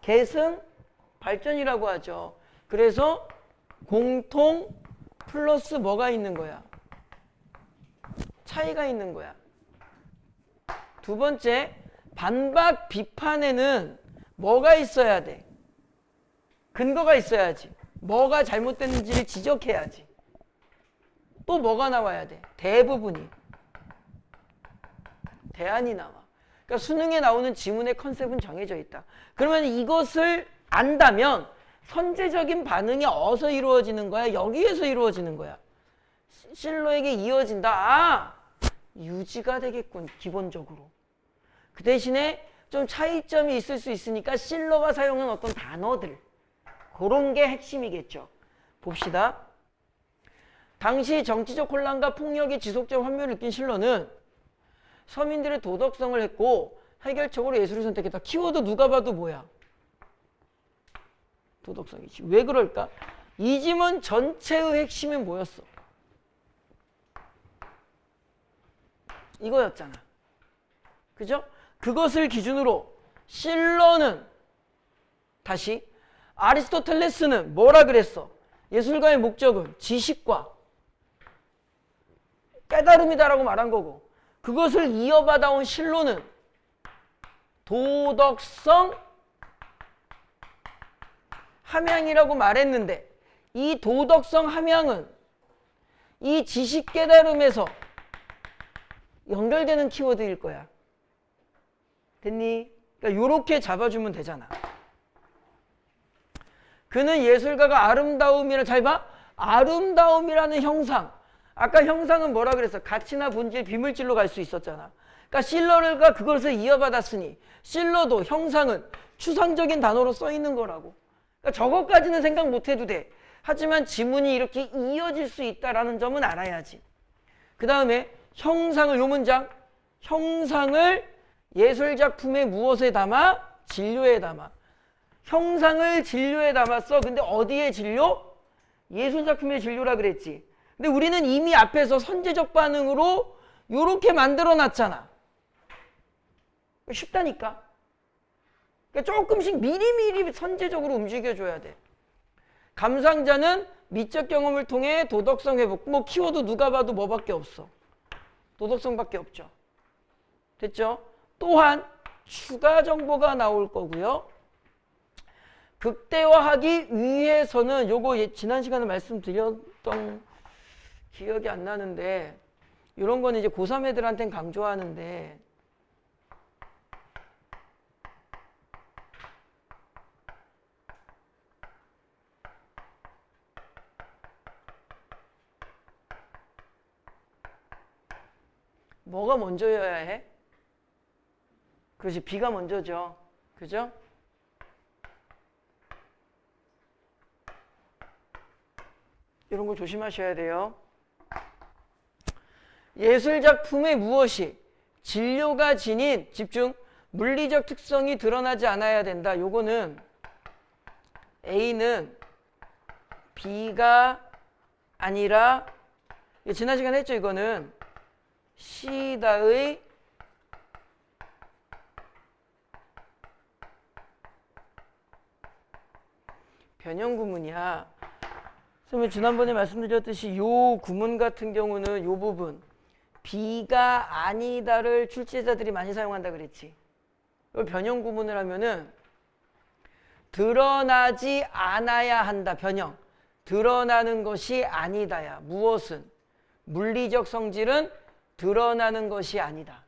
계승 발전이라고 하죠. 그래서 공통 플러스 뭐가 있는 거야? 차이가 있는 거야. 두 번째, 반박 비판에는 뭐가 있어야 돼? 근거가 있어야지. 뭐가 잘못됐는지를 지적해야지. 또 뭐가 나와야 돼? 대부분이. 대안이 나와. 그러니까 수능에 나오는 지문의 컨셉은 정해져 있다. 그러면 이것을 안다면 선제적인 반응이 어디서 이루어지는 거야? 여기에서 이루어지는 거야. 실로에게 이어진다. 아! 유지가 되겠군, 기본적으로. 그 대신에 좀 차이점이 있을 수 있으니까 실로가 사용한 어떤 단어들, 그런 게 핵심이겠죠. 봅시다. 당시 정치적 혼란과 폭력의 지속적 환멸을 느낀 실로는 서민들의 도덕성을 했고 해결책으로 예술을 선택했다. 키워드 누가 봐도 뭐야? 도덕성이지. 왜 그럴까? 이 지문 전체의 핵심은 뭐였어? 이거였잖아. 그죠? 그것을 기준으로 실로는 다시 아리스토텔레스는 뭐라 그랬어? 예술가의 목적은 지식과 깨달음이다라고 말한 거고, 그것을 이어받아온 실로는 도덕성 함양이라고 말했는데, 이 도덕성 함양은 이 지식 깨달음에서 연결되는 키워드일 거야. 됐니? 그러니까 요렇게 잡아주면 되잖아. 그는 예술가가 아름다움이라, 잘 봐. 아름다움이라는 형상. 아까 형상은 뭐라 그랬어? 가치나 본질, 비물질로 갈 수 있었잖아. 그러니까 실러가 그것을 이어받았으니 실러도 형상은 추상적인 단어로 써 있는 거라고. 그러니까 저것까지는 생각 못 해도 돼. 하지만 지문이 이렇게 이어질 수 있다라는 점은 알아야지. 그 다음에 형상을, 요 문장, 형상을 예술작품의 무엇에 담아? 진료에 담아. 형상을 진료에 담았어. 근데 어디에 진료? 예술작품의 진료라 그랬지. 근데 우리는 이미 앞에서 선제적 반응으로 요렇게 만들어 놨잖아. 쉽다니까. 그러니까 조금씩 미리미리 선제적으로 움직여줘야 돼. 감상자는 미적 경험을 통해 도덕성 회복. 뭐 키워드 누가 봐도 뭐밖에 없어? 도덕성밖에 없죠. 됐죠? 또한 추가 정보가 나올 거고요. 극대화하기 위해서는 요거 지난 시간에 말씀드렸던 기억이 안 나는데, 이런 거는 이제 고3 애들한테는 강조하는데, 뭐가 먼저여야 해? 그렇지, B가 먼저죠. 그죠? 이런 거 조심하셔야 돼요. 예술작품의 무엇이 진료가 지닌, 집중, 물리적 특성이 드러나지 않아야 된다. 요거는 A는 B가 아니라, 지난 시간에 했죠. 이거는 C다의 변형 구문이야. 선생님 지난번에 말씀드렸듯이 요 구문 같은 경우는 요 부분 B가 아니다를 출제자들이 많이 사용한다 그랬지. 이걸 변형 구문을 하면은 드러나지 않아야 한다. 변형. 드러나는 것이 아니다야. 무엇은? 물리적 성질은 드러나는 것이 아니다.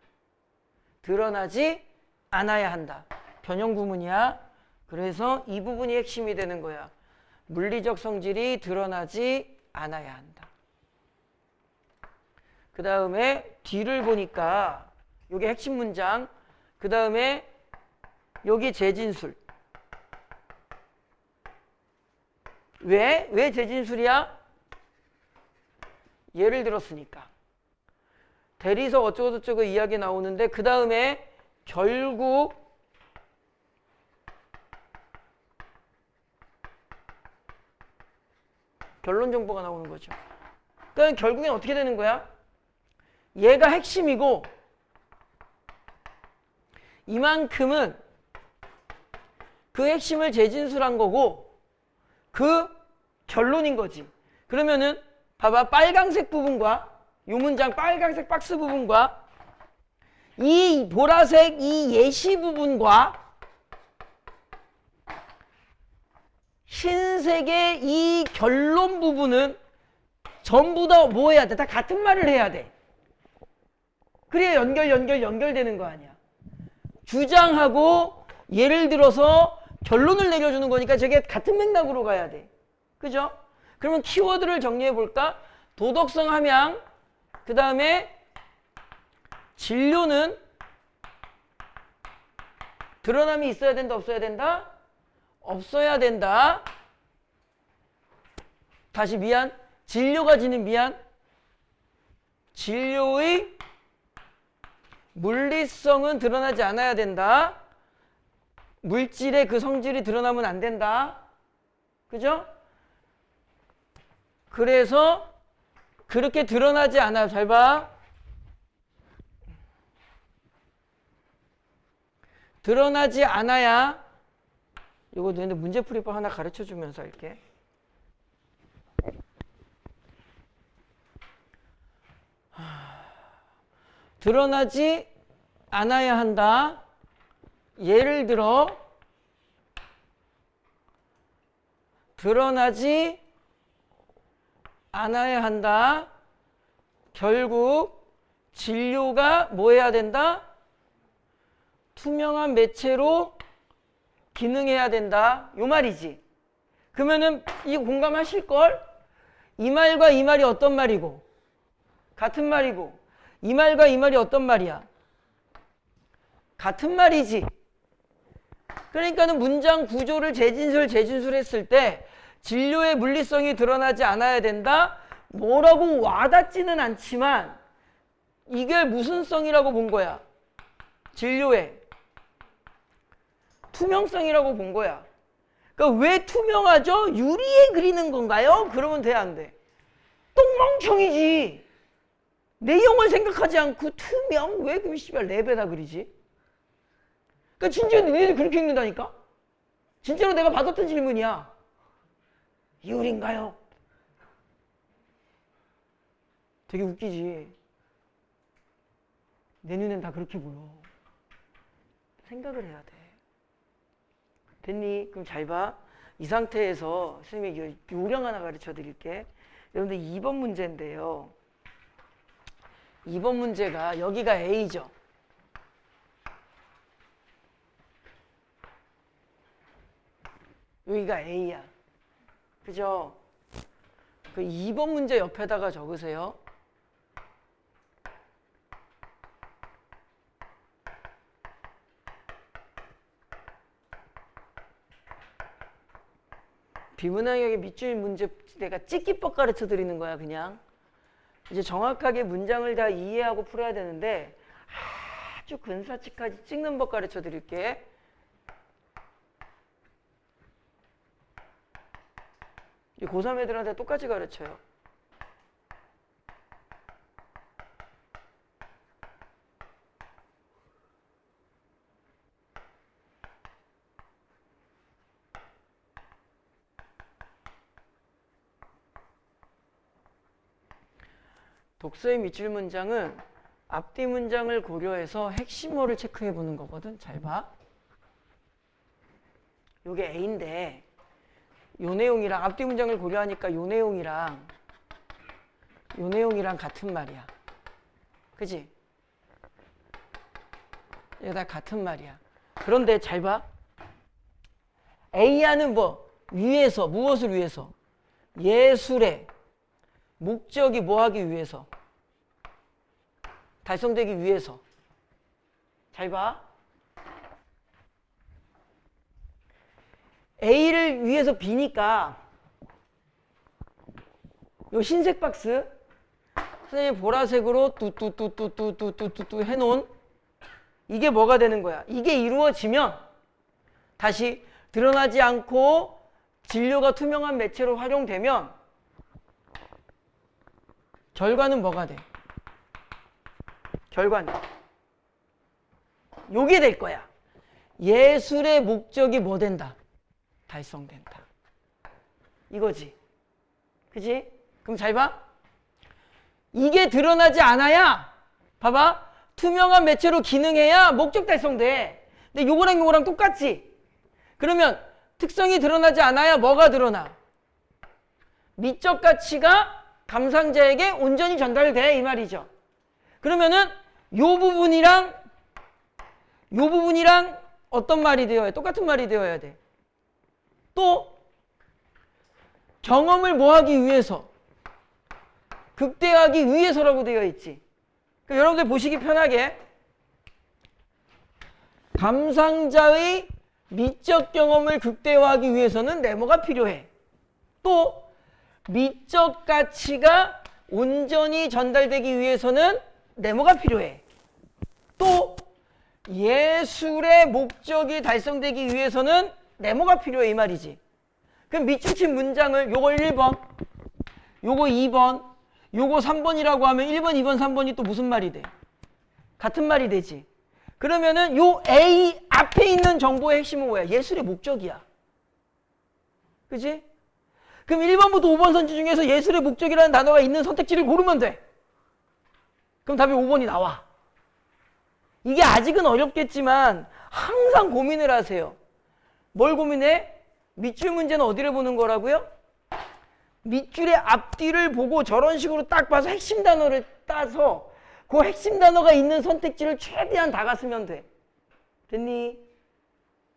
드러나지 않아야 한다. 변형 구문이야. 그래서 이 부분이 핵심이 되는 거야. 물리적 성질이 드러나지 않아야 한다. 그 다음에 뒤를 보니까 이게 핵심 문장. 그 다음에 여기 재진술. 왜 재진술이야? 예를 들었으니까. 대리석 어쩌고저쩌고 이야기 나오는데, 그 다음에 결국 결론 정보가 나오는 거죠. 그러니까 결국엔 어떻게 되는 거야? 얘가 핵심이고 이만큼은 그 핵심을 재진술한 거고 그 결론인 거지. 그러면은 봐봐, 빨강색 부분과 요 문장 빨강색 박스 부분과 이 보라색 이 예시 부분과 흰색의 이 결론 부분은 전부 다 뭐 해야 돼? 다 같은 말을 해야 돼. 그래야 연결되는 거 아니야. 주장하고 예를 들어서 결론을 내려주는 거니까 저게 같은 맥락으로 가야 돼. 그죠? 그러면 키워드를 정리해 볼까? 도덕성 함양, 그 다음에 진료는 드러남이 있어야 된다, 없어야 된다? 없어야 된다. 다시 미안. 진료가 지닌 미안. 진료의 물리성은 드러나지 않아야 된다. 물질의 그 성질이 드러나면 안 된다. 그죠? 그래서 그렇게 드러나지 않아요. 잘 봐. 드러나지 않아야 이거 너네 문제풀이법 하나 가르쳐 주면서 할게. 드러나지 않아야 한다. 예를 들어 드러나지 않아야 한다. 결국 진료가 뭐 해야 된다? 투명한 매체로 기능해야 된다. 요 말이지. 그러면은 이 공감하실걸? 이 말과 이 말이 어떤 말이고? 같은 말이고. 이 말과 이 말이 어떤 말이야? 같은 말이지. 그러니까는 문장 구조를 재진술 했을 때 진료의 물리성이 드러나지 않아야 된다. 뭐라고 와닿지는 않지만 이게 무슨 성이라고 본 거야? 진료의 투명성이라고 본 거야. 그러니까 왜 투명하죠? 유리에 그리는 건가요? 그러면 돼, 안 돼? 똥멍청이지. 내용을 생각하지 않고 투명? 왜 그 씨발 랩에다 그리지? 그러니까 진짜 너희들 그렇게 읽는다니까? 진짜로 내가 받았던 질문이야. 유리인가요? 되게 웃기지. 내 눈엔 다 그렇게 보여. 생각을 해야 돼. 됐니? 그럼 잘 봐. 이 상태에서 선생님이 요령 하나 가르쳐 드릴게. 여러분들 2번 문제인데요. 2번 문제가 여기가 A죠. 여기가 A야. 그죠? 그 2번 문제 옆에다가 적으세요. 비문학역의 밑줄 문제 내가 찍기법 가르쳐 드리는 거야, 그냥. 이제 정확하게 문장을 다 이해하고 풀어야 되는데 아주 근사치까지 찍는 법 가르쳐 드릴게. 고3 애들한테 똑같이 가르쳐요. 독서의 밑줄 문장은 앞뒤 문장을 고려해서 핵심어를 체크해 보는 거거든. 잘 봐. 요게 A인데 요 내용이랑 앞뒤 문장을 고려하니까 요 내용이랑 같은 말이야. 그지? 이거 다 같은 말이야. 그런데 잘 봐. A야는 뭐? 위해서. 무엇을 위해서? 예술의 목적이 뭐 하기 위해서? 달성되기 위해서. 잘 봐. A를 위해서 B니까 요 흰색 박스 선생님 보라색으로 뚜뚜뚜뚜뚜뚜뚜뚜 해놓은 이게 뭐가 되는 거야? 이게 이루어지면 다시 드러나지 않고 진료가 투명한 매체로 활용되면 결과는 뭐가 돼? 결과는 요게 될 거야. 예술의 목적이 뭐 된다? 달성된다. 이거지. 그지? 그럼 잘 봐. 이게 드러나지 않아야 봐봐. 투명한 매체로 기능해야 목적 달성돼. 근데 요거랑 똑같지? 그러면 특성이 드러나지 않아야 뭐가 드러나? 미적 가치가 감상자에게 온전히 전달돼 이 말이죠. 그러면은 요 부분이랑 어떤 말이 되어야 돼? 똑같은 말이 되어야 돼. 또 경험을 뭐 하기 위해서? 극대화하기 위해서라고 되어 있지. 그러니까 여러분들 보시기 편하게 감상자의 미적 경험을 극대화하기 위해서는 네모가 필요해. 또 미적 가치가 온전히 전달되기 위해서는 네모가 필요해. 또 예술의 목적이 달성되기 위해서는 네모가 필요해 이 말이지. 그럼 밑줄친 문장을 요거 1번, 요거 2번, 요거 3번이라고 하면 1번, 2번, 3번이 또 무슨 말이 돼? 같은 말이 되지. 그러면은 요 A 앞에 있는 정보의 핵심은 뭐야? 예술의 목적이야. 그지? 그럼 1번부터 5번 선지 중에서 예술의 목적이라는 단어가 있는 선택지를 고르면 돼. 그럼 답이 5번이 나와. 이게 아직은 어렵겠지만 항상 고민을 하세요. 뭘 고민해? 밑줄 문제는 어디를 보는 거라고요? 밑줄의 앞뒤를 보고 저런 식으로 딱 봐서 핵심 단어를 따서 그 핵심 단어가 있는 선택지를 최대한 다 갔으면 돼. 됐니?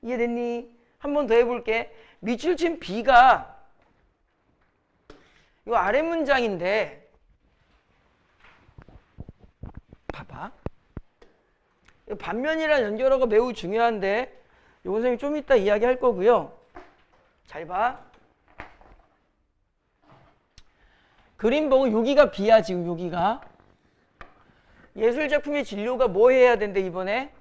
이해됐니? 한 번 더 해볼게. 밑줄 친 B가 이 아래 문장인데 봐봐. 반면이란 연결어가 매우 중요한데 이거 선생님이 좀 이따 이야기할 거고요. 잘 봐. 그림 보고 여기가 B야 지금 여기가. 예술작품의 진료가 뭐 해야 된대 이번에?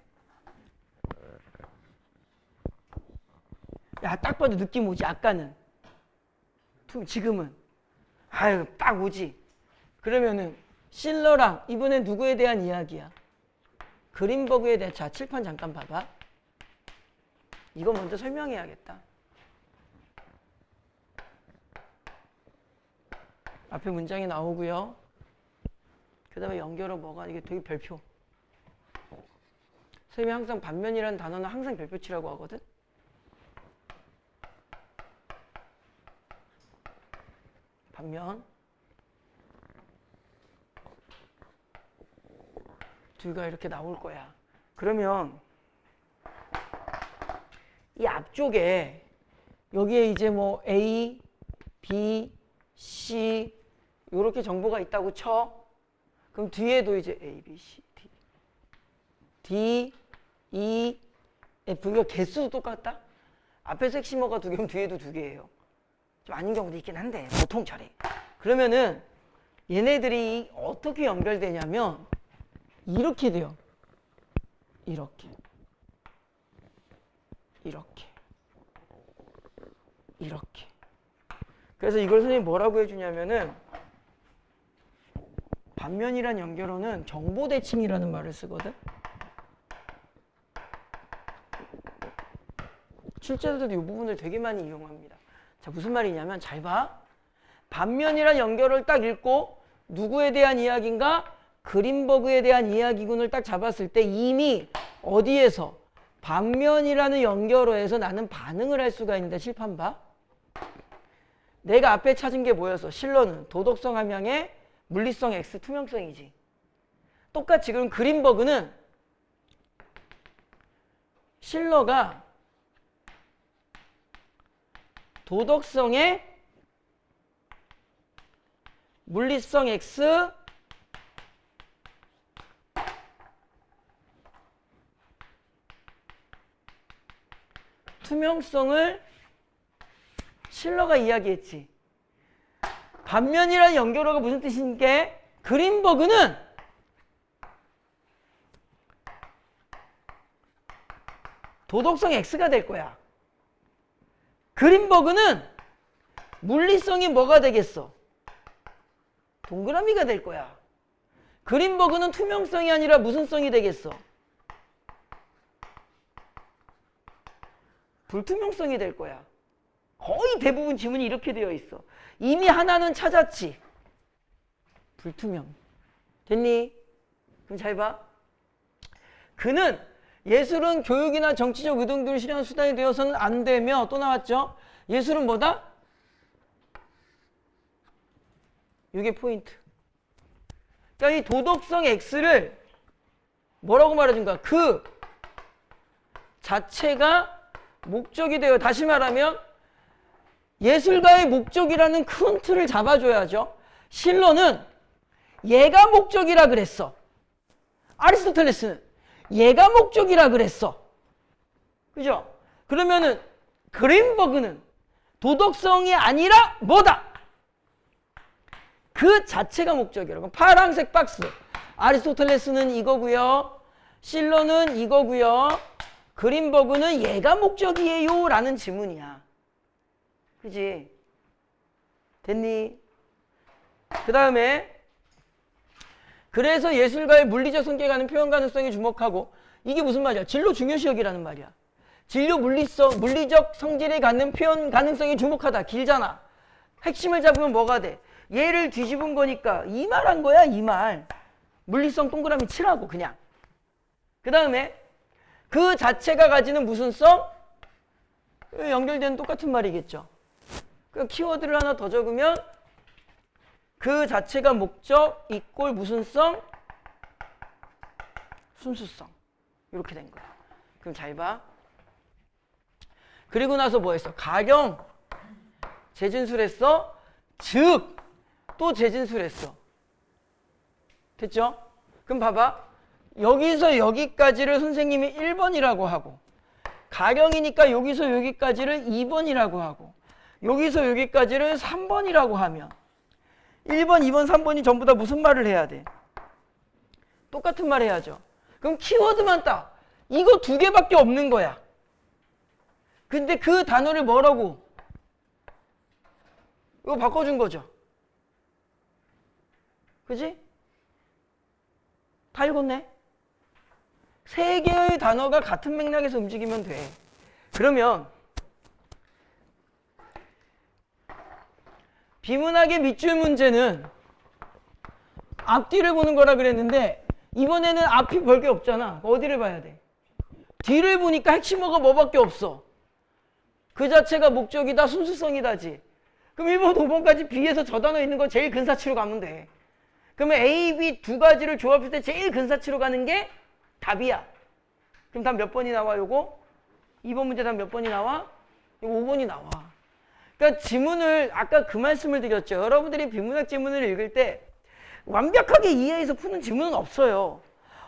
야 딱 봐도 느낌 오지 아까는. 지금은. 아유 딱 오지. 그러면은 실러랑 이번엔 누구에 대한 이야기야? 그린버그에 대한. 자 칠판 잠깐 봐봐. 이거 먼저 설명해야겠다. 앞에 문장이 나오고요. 그 다음에 연결어 뭐가 이게 되게 별표. 선생님이 항상 반면이라는 단어는 항상 별표치라고 하거든. 반면 둘가 이렇게 나올 거야. 그러면 이 앞쪽에 여기에 이제 뭐 A, B, C 이렇게 정보가 있다고 쳐. 그럼 뒤에도 이제 A, B, C, D, D, E, F 이거 개수도 똑같다? 앞에서 핵심어가 2개면 뒤에도 2개예요. 좀 아닌 경우도 있긴 한데 보통 저래. 그러면은 얘네들이 어떻게 연결되냐면 이렇게 돼요. 이렇게 그래서 이걸 선생님이 뭐라고 해주냐면은 반면이란 연결어는 정보대칭이라는 말을 쓰거든. 출제자들도 이 부분을 되게 많이 이용합니다. 자 무슨 말이냐면 잘 봐. 반면이란 연결어를 딱 읽고 누구에 대한 이야기인가? 그린버그에 대한 이야기군을 딱 잡았을 때 이미 어디에서? 반면이라는 연결어에서 나는 반응을 할 수가 있는데 칠판 봐. 내가 앞에 찾은 게 뭐였어? 실러는 도덕성 함량의 물리성 X 투명성이지. 똑같이 그럼 그린버그는 실러가 도덕성의 물리성 X 투명성을 실러가 이야기했지. 반면이라는 연결어가 무슨 뜻인게? 그린버그는 도덕성 X가 될 거야. 그린버그는 물리성이 뭐가 되겠어? 동그라미가 될 거야. 그린버그는 투명성이 아니라 무슨 성이 되겠어? 불투명성이 될 거야. 거의 대부분 지문이 이렇게 되어 있어. 이미 하나는 찾았지. 불투명. 됐니? 그럼 잘 봐. 그는 예술은 교육이나 정치적 의도 등을 실현하는 수단이 되어서는 안 되며 또 나왔죠. 예술은 뭐다? 이게 포인트. 그러니까 이 도덕성 X를 뭐라고 말해준 거야? 그 자체가 목적이 되어. 다시 말하면 예술가의 목적이라는 큰 틀을 잡아줘야죠. 실로는 얘가 목적이라 그랬어. 아리스토텔레스는 얘가 목적이라 그랬어. 그죠? 그러면은 그린버그는 도덕성이 아니라 뭐다? 그 자체가 목적이라고. 파란색 박스. 아리스토텔레스는 이거고요. 실로는 이거고요. 그린버그는 얘가 목적이에요 라는 지문이야. 그지? 됐니? 그 다음에 그래서 예술가의 물리적 성격에 가는 표현 가능성에 주목하고. 이게 무슨 말이야? 진로 중요시 여기라는 말이야. 진로 물리적 성질에 갖는 표현 가능성에 주목하다. 길잖아. 핵심을 잡으면 뭐가 돼? 얘를 뒤집은 거니까 이 말 한 거야, 이 말. 물리성 동그라미 치라고 그냥. 그 다음에 그 자체가 가지는 무슨 성? 연결되는 똑같은 말이겠죠. 그 키워드를 하나 더 적으면 그 자체가 목적 이꼴 무슨 성? 순수성. 이렇게 된 거야. 그럼 잘 봐. 그리고 나서 뭐 했어? 가령 재진술했어. 즉 또 재진술했어. 됐죠? 그럼 봐봐. 여기서 여기까지를 선생님이 1번이라고 하고, 가령이니까 여기서 여기까지를 2번이라고 하고, 여기서 여기까지를 3번이라고 하면 1번, 2번, 3번이 전부 다 무슨 말을 해야 돼? 똑같은 말 해야죠. 그럼 키워드만 딱 이거 두 개밖에 없는 거야. 근데 그 단어를 뭐라고? 이거 바꿔준 거죠. 그지? 다 읽었네. 세 개의 단어가 같은 맥락에서 움직이면 돼. 그러면 비문학의 밑줄 문제는 앞뒤를 보는 거라 그랬는데 이번에는 앞이 별 게 없잖아. 어디를 봐야 돼? 뒤를 보니까 핵심어가 뭐밖에 없어. 그 자체가 목적이다, 순수성이다지. 그럼 1번, 5번까지 B에서 저 단어 있는 거 제일 근사치로 가면 돼. 그러면 A, B 두 가지를 조합할 때 제일 근사치로 가는 게 답이야. 그럼 답 몇 번이 나와, 요거? 2번 문제 답 몇 번이 나와? 이거 5번이 나와. 그러니까 지문을, 아까 그 말씀을 드렸죠. 여러분들이 비문학 지문을 읽을 때 완벽하게 이해해서 푸는 지문은 없어요.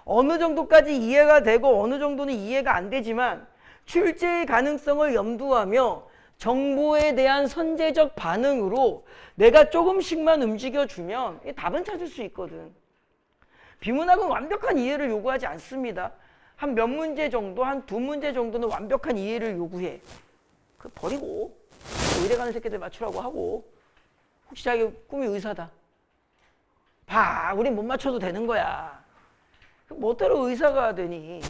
어느 정도까지 이해가 되고 어느 정도는 이해가 안 되지만 출제의 가능성을 염두하며 정보에 대한 선제적 반응으로 내가 조금씩만 움직여주면 답은 찾을 수 있거든. 비문학은 완벽한 이해를 요구하지 않습니다. 한 몇 문제 정도, 한 두 문제 정도는 완벽한 이해를 요구해. 그 버리고 의대 가는 새끼들 맞추라고 하고, 혹시 자기 꿈이 의사다. 봐, 우린 못 맞춰도 되는 거야. 뭐따로 의사가 되니?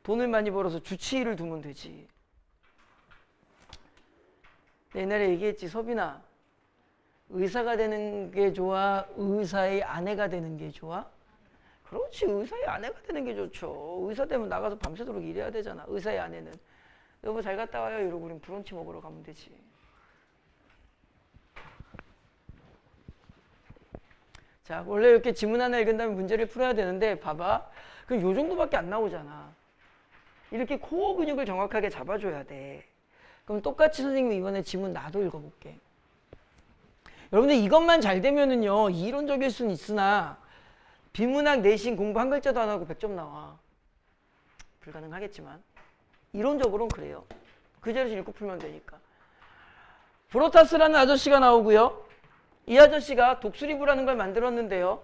돈을 많이 벌어서 주치의를 두면 되지. 옛날에 얘기했지, 서빈아. 의사가 되는 게 좋아? 의사의 아내가 되는 게 좋아? 그렇지, 의사의 아내가 되는 게 좋죠. 의사 되면 나가서 밤새도록 일해야 되잖아. 의사의 아내는 여보 잘 갔다 와요 이러고 우린 브런치 먹으러 가면 되지. 자, 원래 이렇게 지문 하나 읽은 다음에 문제를 풀어야 되는데 봐봐. 그럼 요 정도밖에 안 나오잖아. 이렇게 코어 근육을 정확하게 잡아줘야 돼. 그럼 똑같이 선생님이 이번에 지문 나도 읽어볼게. 여러분들 이것만 잘 되면은요 이론적일 수는 있으나 비문학 내신 공부 한 글자도 안 하고 100점 나와. 불가능하겠지만 이론적으로는 그래요. 그 자리에서 읽고 풀면 되니까. 브로타스라는 아저씨가 나오고요. 이 아저씨가 독수리부라는 걸 만들었는데요.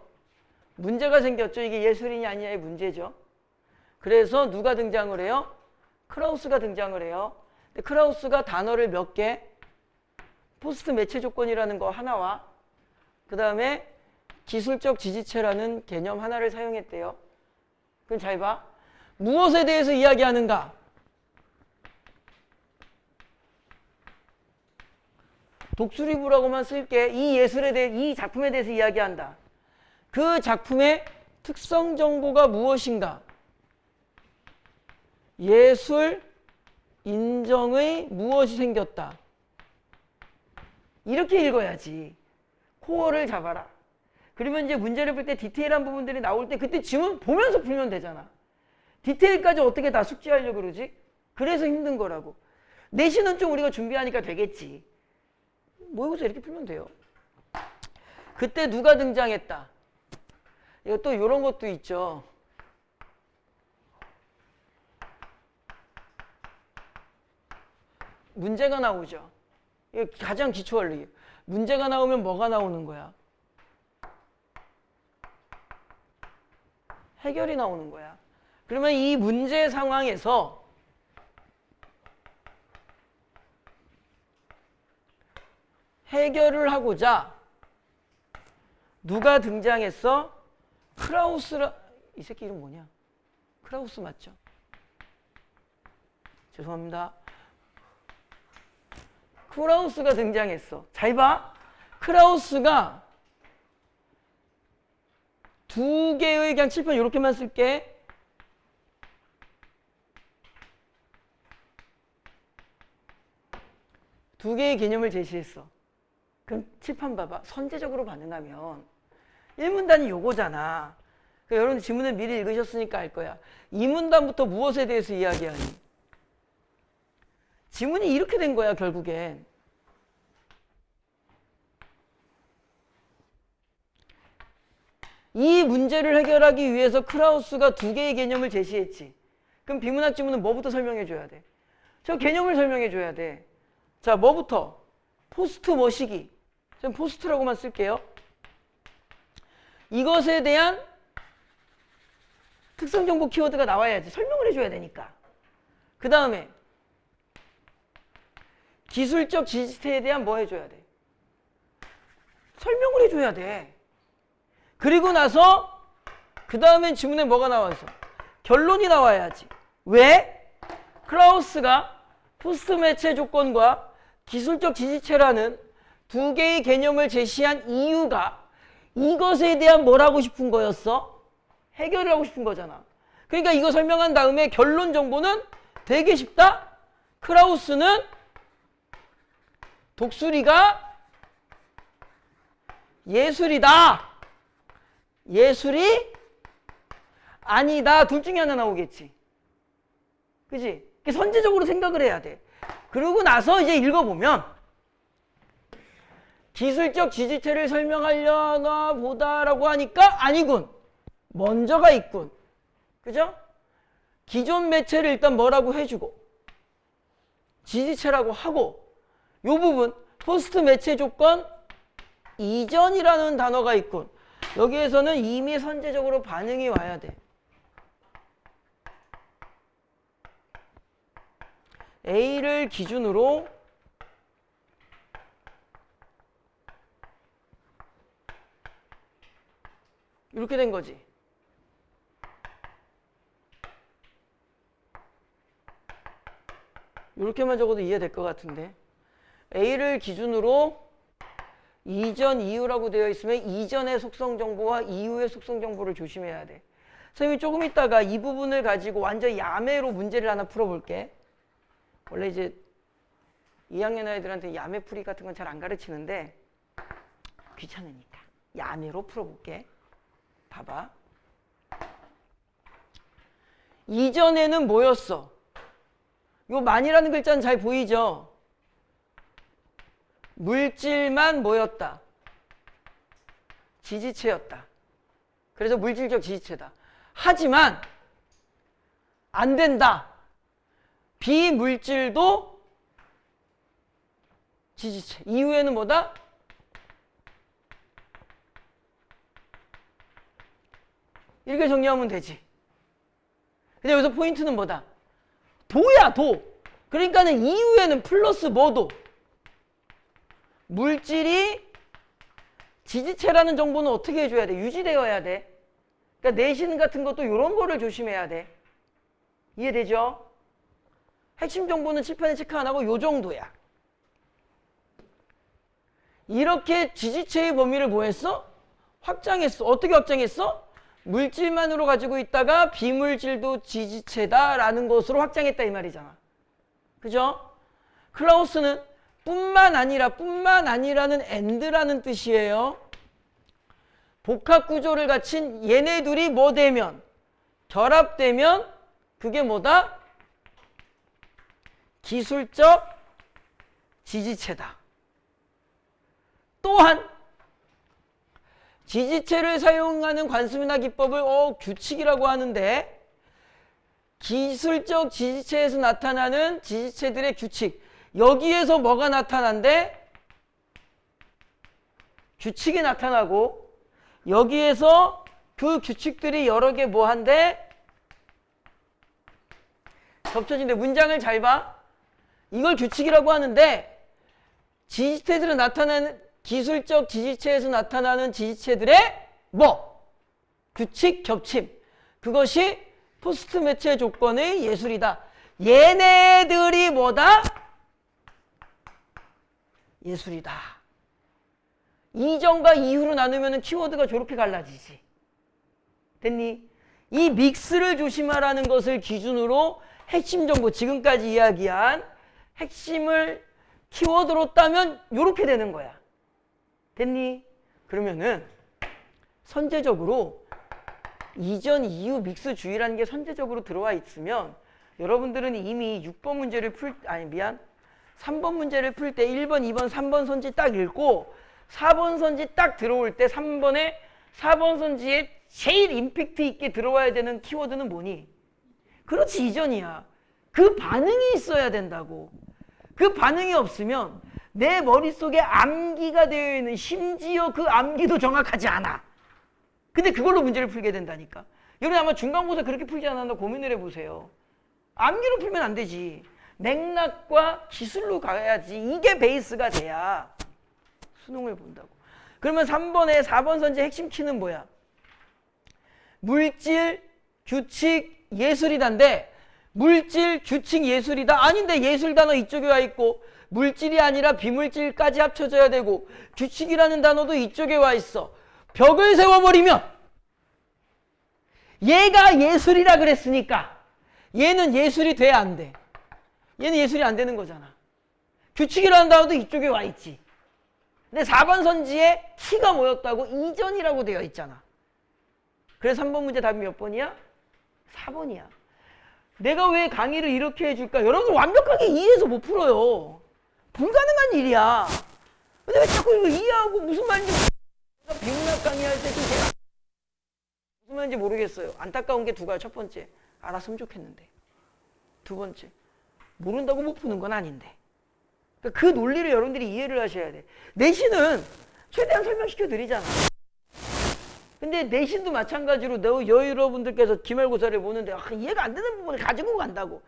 문제가 생겼죠. 이게 예술이냐 아니냐의 문제죠. 그래서 누가 등장을 해요? 크라우스가 등장을 해요. 근데 크라우스가 단어를 몇 개? 포스트 매체 조건이라는 거 하나와 그 다음에 기술적 지지체라는 개념 하나를 사용했대요. 그럼 잘 봐. 무엇에 대해서 이야기하는가? 독수리부라고만 쓸게. 이 예술에 대해, 이 작품에 대해서 이야기한다. 그 작품의 특성 정보가 무엇인가? 예술 인정의 무엇이 생겼다. 이렇게 읽어야지. 코어를 잡아라. 그러면 이제 문제를 풀 때 디테일한 부분들이 나올 때 그때 지문 보면서 풀면 되잖아. 디테일까지 어떻게 다 숙지하려고 그러지? 그래서 힘든 거라고. 내신은 좀 우리가 준비하니까 되겠지. 모의고사 이렇게 풀면 돼요. 그때 누가 등장했다. 이거 또 이런 것도 있죠. 문제가 나오죠. 이거 가장 기초 원리. 문제가 나오면 뭐가 나오는 거야? 해결이 나오는 거야. 그러면 이 문제 상황에서 해결을 하고자 누가 등장했어? 크라우스라. 이 새끼 이름 뭐냐? 크라우스 맞죠? 죄송합니다. 크라우스가 등장했어. 잘 봐. 크라우스가 두 개의 그냥 칠판 이렇게만 쓸게. 두 개의 개념을 제시했어. 그럼 칠판 봐봐. 선제적으로 반응하면 1문단이 요거잖아. 그러니까 여러분 지문을 미리 읽으셨으니까 알 거야. 2문단부터 무엇에 대해서 이야기하니? 지문이 이렇게 된 거야 결국엔. 이 문제를 해결하기 위해서 크라우스가 두 개의 개념을 제시했지. 그럼 비문학 지문은 뭐부터 설명해 줘야 돼? 저 개념을 설명해 줘야 돼. 자, 뭐부터? 포스트 뭐 시기. 전 포스트라고만 쓸게요. 이것에 대한 특성 정보 키워드가 나와야지. 설명을 해줘야 되니까. 그 다음에 기술적 지지체에 대한 뭐 해줘야 돼? 설명을 해줘야 돼. 그리고 나서 그 다음엔 지문에 뭐가 나와서 결론이 나와야지. 왜? 크라우스가 포스트 매체 조건과 기술적 지지체라는 두 개의 개념을 제시한 이유가 이것에 대한 뭘 하고 싶은 거였어? 해결을 하고 싶은 거잖아. 그러니까 이거 설명한 다음에 결론 정보는 되게 쉽다. 크라우스는 독수리가 예술이다. 예술이 아니다. 둘 중에 하나 나오겠지. 그지? 선제적으로 생각을 해야 돼. 그러고 나서 이제 읽어보면 기술적 지지체를 설명하려나 보다라고 하니까 아니군. 먼저가 있군. 그죠? 기존 매체를 일단 뭐라고 해주고 지지체라고 하고 요 부분 포스트 매체 조건 이전이라는 단어가 있군. 여기에서는 이미 선제적으로 반응이 와야 돼. A를 기준으로 이렇게 된 거지. 이렇게만 적어도 이해될 것 같은데. A를 기준으로 이전 이후라고 되어 있으면 이전의 속성 정보와 이후의 속성 정보를 조심해야 돼. 선생님이 조금 있다가 이 부분을 가지고 완전 야매로 문제를 하나 풀어볼게. 원래 이제 2학년 아이들한테 야매풀이 같은 건 잘 안 가르치는데 귀찮으니까 야매로 풀어볼게. 봐봐. 이전에는 뭐였어? 요 만이라는 글자는 잘 보이죠? 물질만 뭐였다? 지지체였다. 그래서 물질적 지지체다. 하지만 안 된다. 비물질도 지지체. 이후에는 뭐다? 이렇게 정리하면 되지. 근데 여기서 포인트는 뭐다? 도야, 도. 그러니까는 이후에는 플러스 뭐도. 물질이 지지체라는 정보는 어떻게 해줘야 돼? 유지되어야 돼. 그러니까 내신 같은 것도 이런 거를 조심해야 돼. 이해되죠? 핵심 정보는 칠판에 체크 안 하고 요 정도야. 이렇게 지지체의 범위를 뭐 했어? 확장했어. 어떻게 확장했어? 물질만으로 가지고 있다가 비물질도 지지체다라는 것으로 확장했다 이 말이잖아. 그죠? 클라우스는 뿐만 아니라는 and라는 뜻이에요. 복합 구조를 갖춘 얘네 둘이 뭐 되면? 결합되면 그게 뭐다? 기술적 지지체다. 또한 지지체를 사용하는 관수문화 기법을 규칙이라고 하는데 기술적 지지체에서 나타나는 지지체들의 규칙. 여기에서 뭐가 나타난대? 규칙이 나타나고 여기에서 그 규칙들이 여러 개 뭐 한대? 겹쳐진대. 문장을 잘 봐. 이걸 규칙이라고 하는데 지지체들은 나타나는 기술적 지지체에서 나타나는 지지체들의 뭐? 규칙 겹침. 그것이 포스트 매체 조건의 예술이다. 얘네들이 뭐다? 예술이다. 이전과 이후로 나누면 키워드가 저렇게 갈라지지. 됐니? 이 믹스를 조심하라는 것을 기준으로 핵심 정보, 지금까지 이야기한 핵심을 키워드로 따면 이렇게 되는 거야. 됐니? 그러면은 선제적으로 이전 이후 믹스주의라는 게 선제적으로 들어와 있으면 여러분들은 이미 6번 문제를 3번 문제를 풀 때 1번, 2번, 3번 선지 딱 읽고 4번 선지 딱 들어올 때 3번에 4번 선지에 제일 임팩트 있게 들어와야 되는 키워드는 뭐니? 그렇지, 이전이야. 그 반응이 있어야 된다고. 그 반응이 없으면 내 머릿속에 암기가 되어 있는 심지어 그 암기도 정확하지 않아. 근데 그걸로 문제를 풀게 된다니까. 여러분 아마 중간고사 그렇게 풀지 않았나 고민을 해보세요. 암기로 풀면 안 되지. 맥락과 기술로 가야지. 이게 베이스가 돼야 수능을 본다고. 그러면 3번에 4번 선지 핵심 키는 뭐야? 물질, 규칙, 예술이다인데 물질, 규칙, 예술이다. 아닌데 예술 단어 이쪽에 와 있고 물질이 아니라 비물질까지 합쳐져야 되고 규칙이라는 단어도 이쪽에 와 있어. 벽을 세워버리면 얘가 예술이라 그랬으니까 얘는 예술이 돼야 안 돼. 얘는 예술이 안 되는 거잖아. 규칙이라는 단어도 이쪽에 와 있지. 근데 4번 선지에 키가 뭐였다고? 이전이라고 되어 있잖아. 그래서 3번 문제 답이 몇 번이야? 4번이야. 내가 왜 강의를 이렇게 해줄까? 여러분 완벽하게 이해해서 못 풀어요. 불가능한 일이야. 근데 왜 자꾸 이거 이해하고 무슨 말인지 내가 비문학 강의할 때 좀 제가 무슨 말인지 모르겠어요. 안타까운 게 두 가지. 첫 번째, 알았으면 좋겠는데. 두 번째, 모른다고 못 푸는 건 아닌데. 그러니까 그 논리를 여러분들이 이해를 하셔야 돼. 내신은 최대한 설명시켜 드리잖아. 근데 내신도 마찬가지로 여러분들께서 기말고사를 보는데 이해가 안 되는 부분을 가지고 간다고.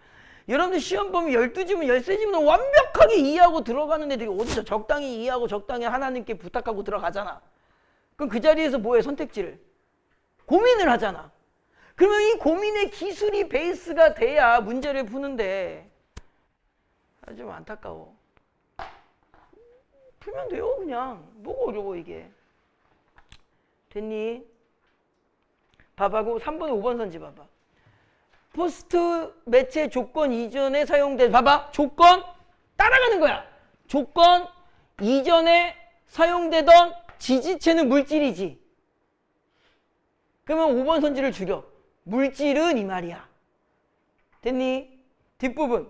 여러분들 시험 보면 12지문, 13지문 완벽하게 이해하고 들어가는 애들이 어디서 적당히 이해하고 적당히 하나님께 부탁하고 들어가잖아. 그럼 그 자리에서 뭐해? 선택지를. 고민을 하잖아. 그러면 이 고민의 기술이 베이스가 돼야 문제를 푸는데 좀 안타까워. 풀면 돼요 그냥. 뭐가 어려워 이게. 됐니? 봐봐고 3번, 5번 선지 봐봐. 포스트 매체 조건 이전에 사용된 봐봐. 조건 따라가는 거야. 조건 이전에 사용되던 지지체는 물질이지. 그러면 5번 선지를 줄여. 물질은 이 말이야. 됐니? 뒷부분.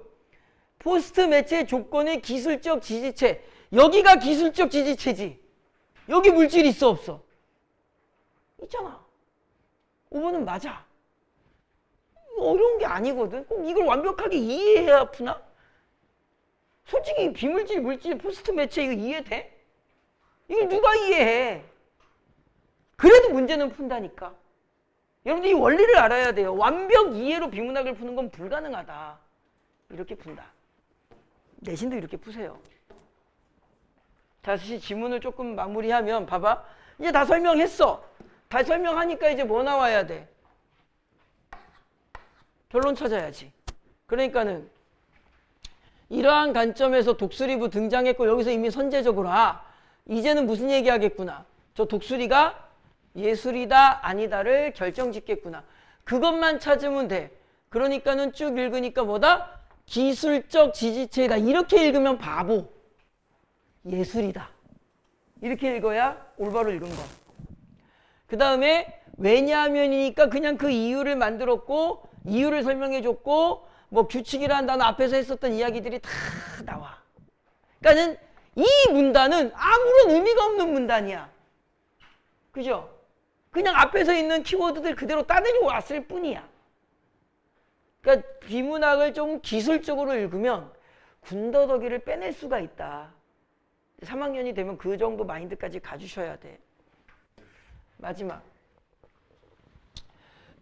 포스트 매체 조건의 기술적 지지체. 여기가 기술적 지지체지. 여기 물질이 있어 없어? 있잖아. 5번은 맞아. 어려운 게 아니거든. 꼭 이걸 완벽하게 이해해야 푸나? 솔직히 비물질, 물질, 포스트 매체 이거 이해돼? 이걸 누가 이해해? 그래도 문제는 푼다니까. 여러분들 이 원리를 알아야 돼요. 완벽 이해로 비문학을 푸는 건 불가능하다. 이렇게 푼다. 내신도 이렇게 푸세요. 다시 지문을 조금 마무리하면 봐봐. 이제 다 설명했어. 다 설명하니까 이제 뭐 나와야 돼? 결론 찾아야지. 그러니까는 이러한 관점에서 독수리부 등장했고 여기서 이미 선제적으로 이제는 무슨 얘기 하겠구나. 저 독수리가 예술이다 아니다를 결정짓겠구나. 그것만 찾으면 돼. 그러니까는 쭉 읽으니까 뭐다? 기술적 지지체이다. 이렇게 읽으면 바보. 예술이다. 이렇게 읽어야 올바로 읽은 거. 그 다음에 왜냐하면이니까 그냥 그 이유를 만들었고 이유를 설명해 줬고 뭐 규칙이라는 단어 앞에서 했었던 이야기들이 다 나와. 그러니까는 이 문단은 아무런 의미가 없는 문단이야. 그죠? 그냥 앞에서 있는 키워드들 그대로 따내려 왔을 뿐이야. 그러니까 비문학을 좀 기술적으로 읽으면 군더더기를 빼낼 수가 있다. 3학년이 되면 그 정도 마인드까지 가주셔야 돼. 마지막.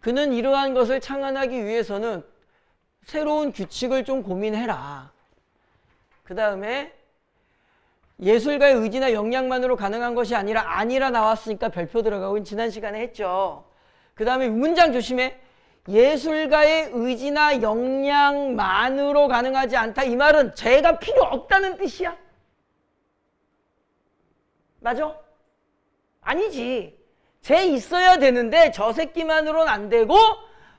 그는 이러한 것을 창안하기 위해서는 새로운 규칙을 좀 고민해라. 그 다음에 예술가의 의지나 역량만으로 가능한 것이 아니라 나왔으니까 별표 들어가고 지난 시간에 했죠. 그 다음에 문장 조심해. 예술가의 의지나 역량만으로 가능하지 않다. 이 말은 죄가 필요 없다는 뜻이야. 맞아? 아니지. 죄 있어야 되는데 저 새끼만으로는 안 되고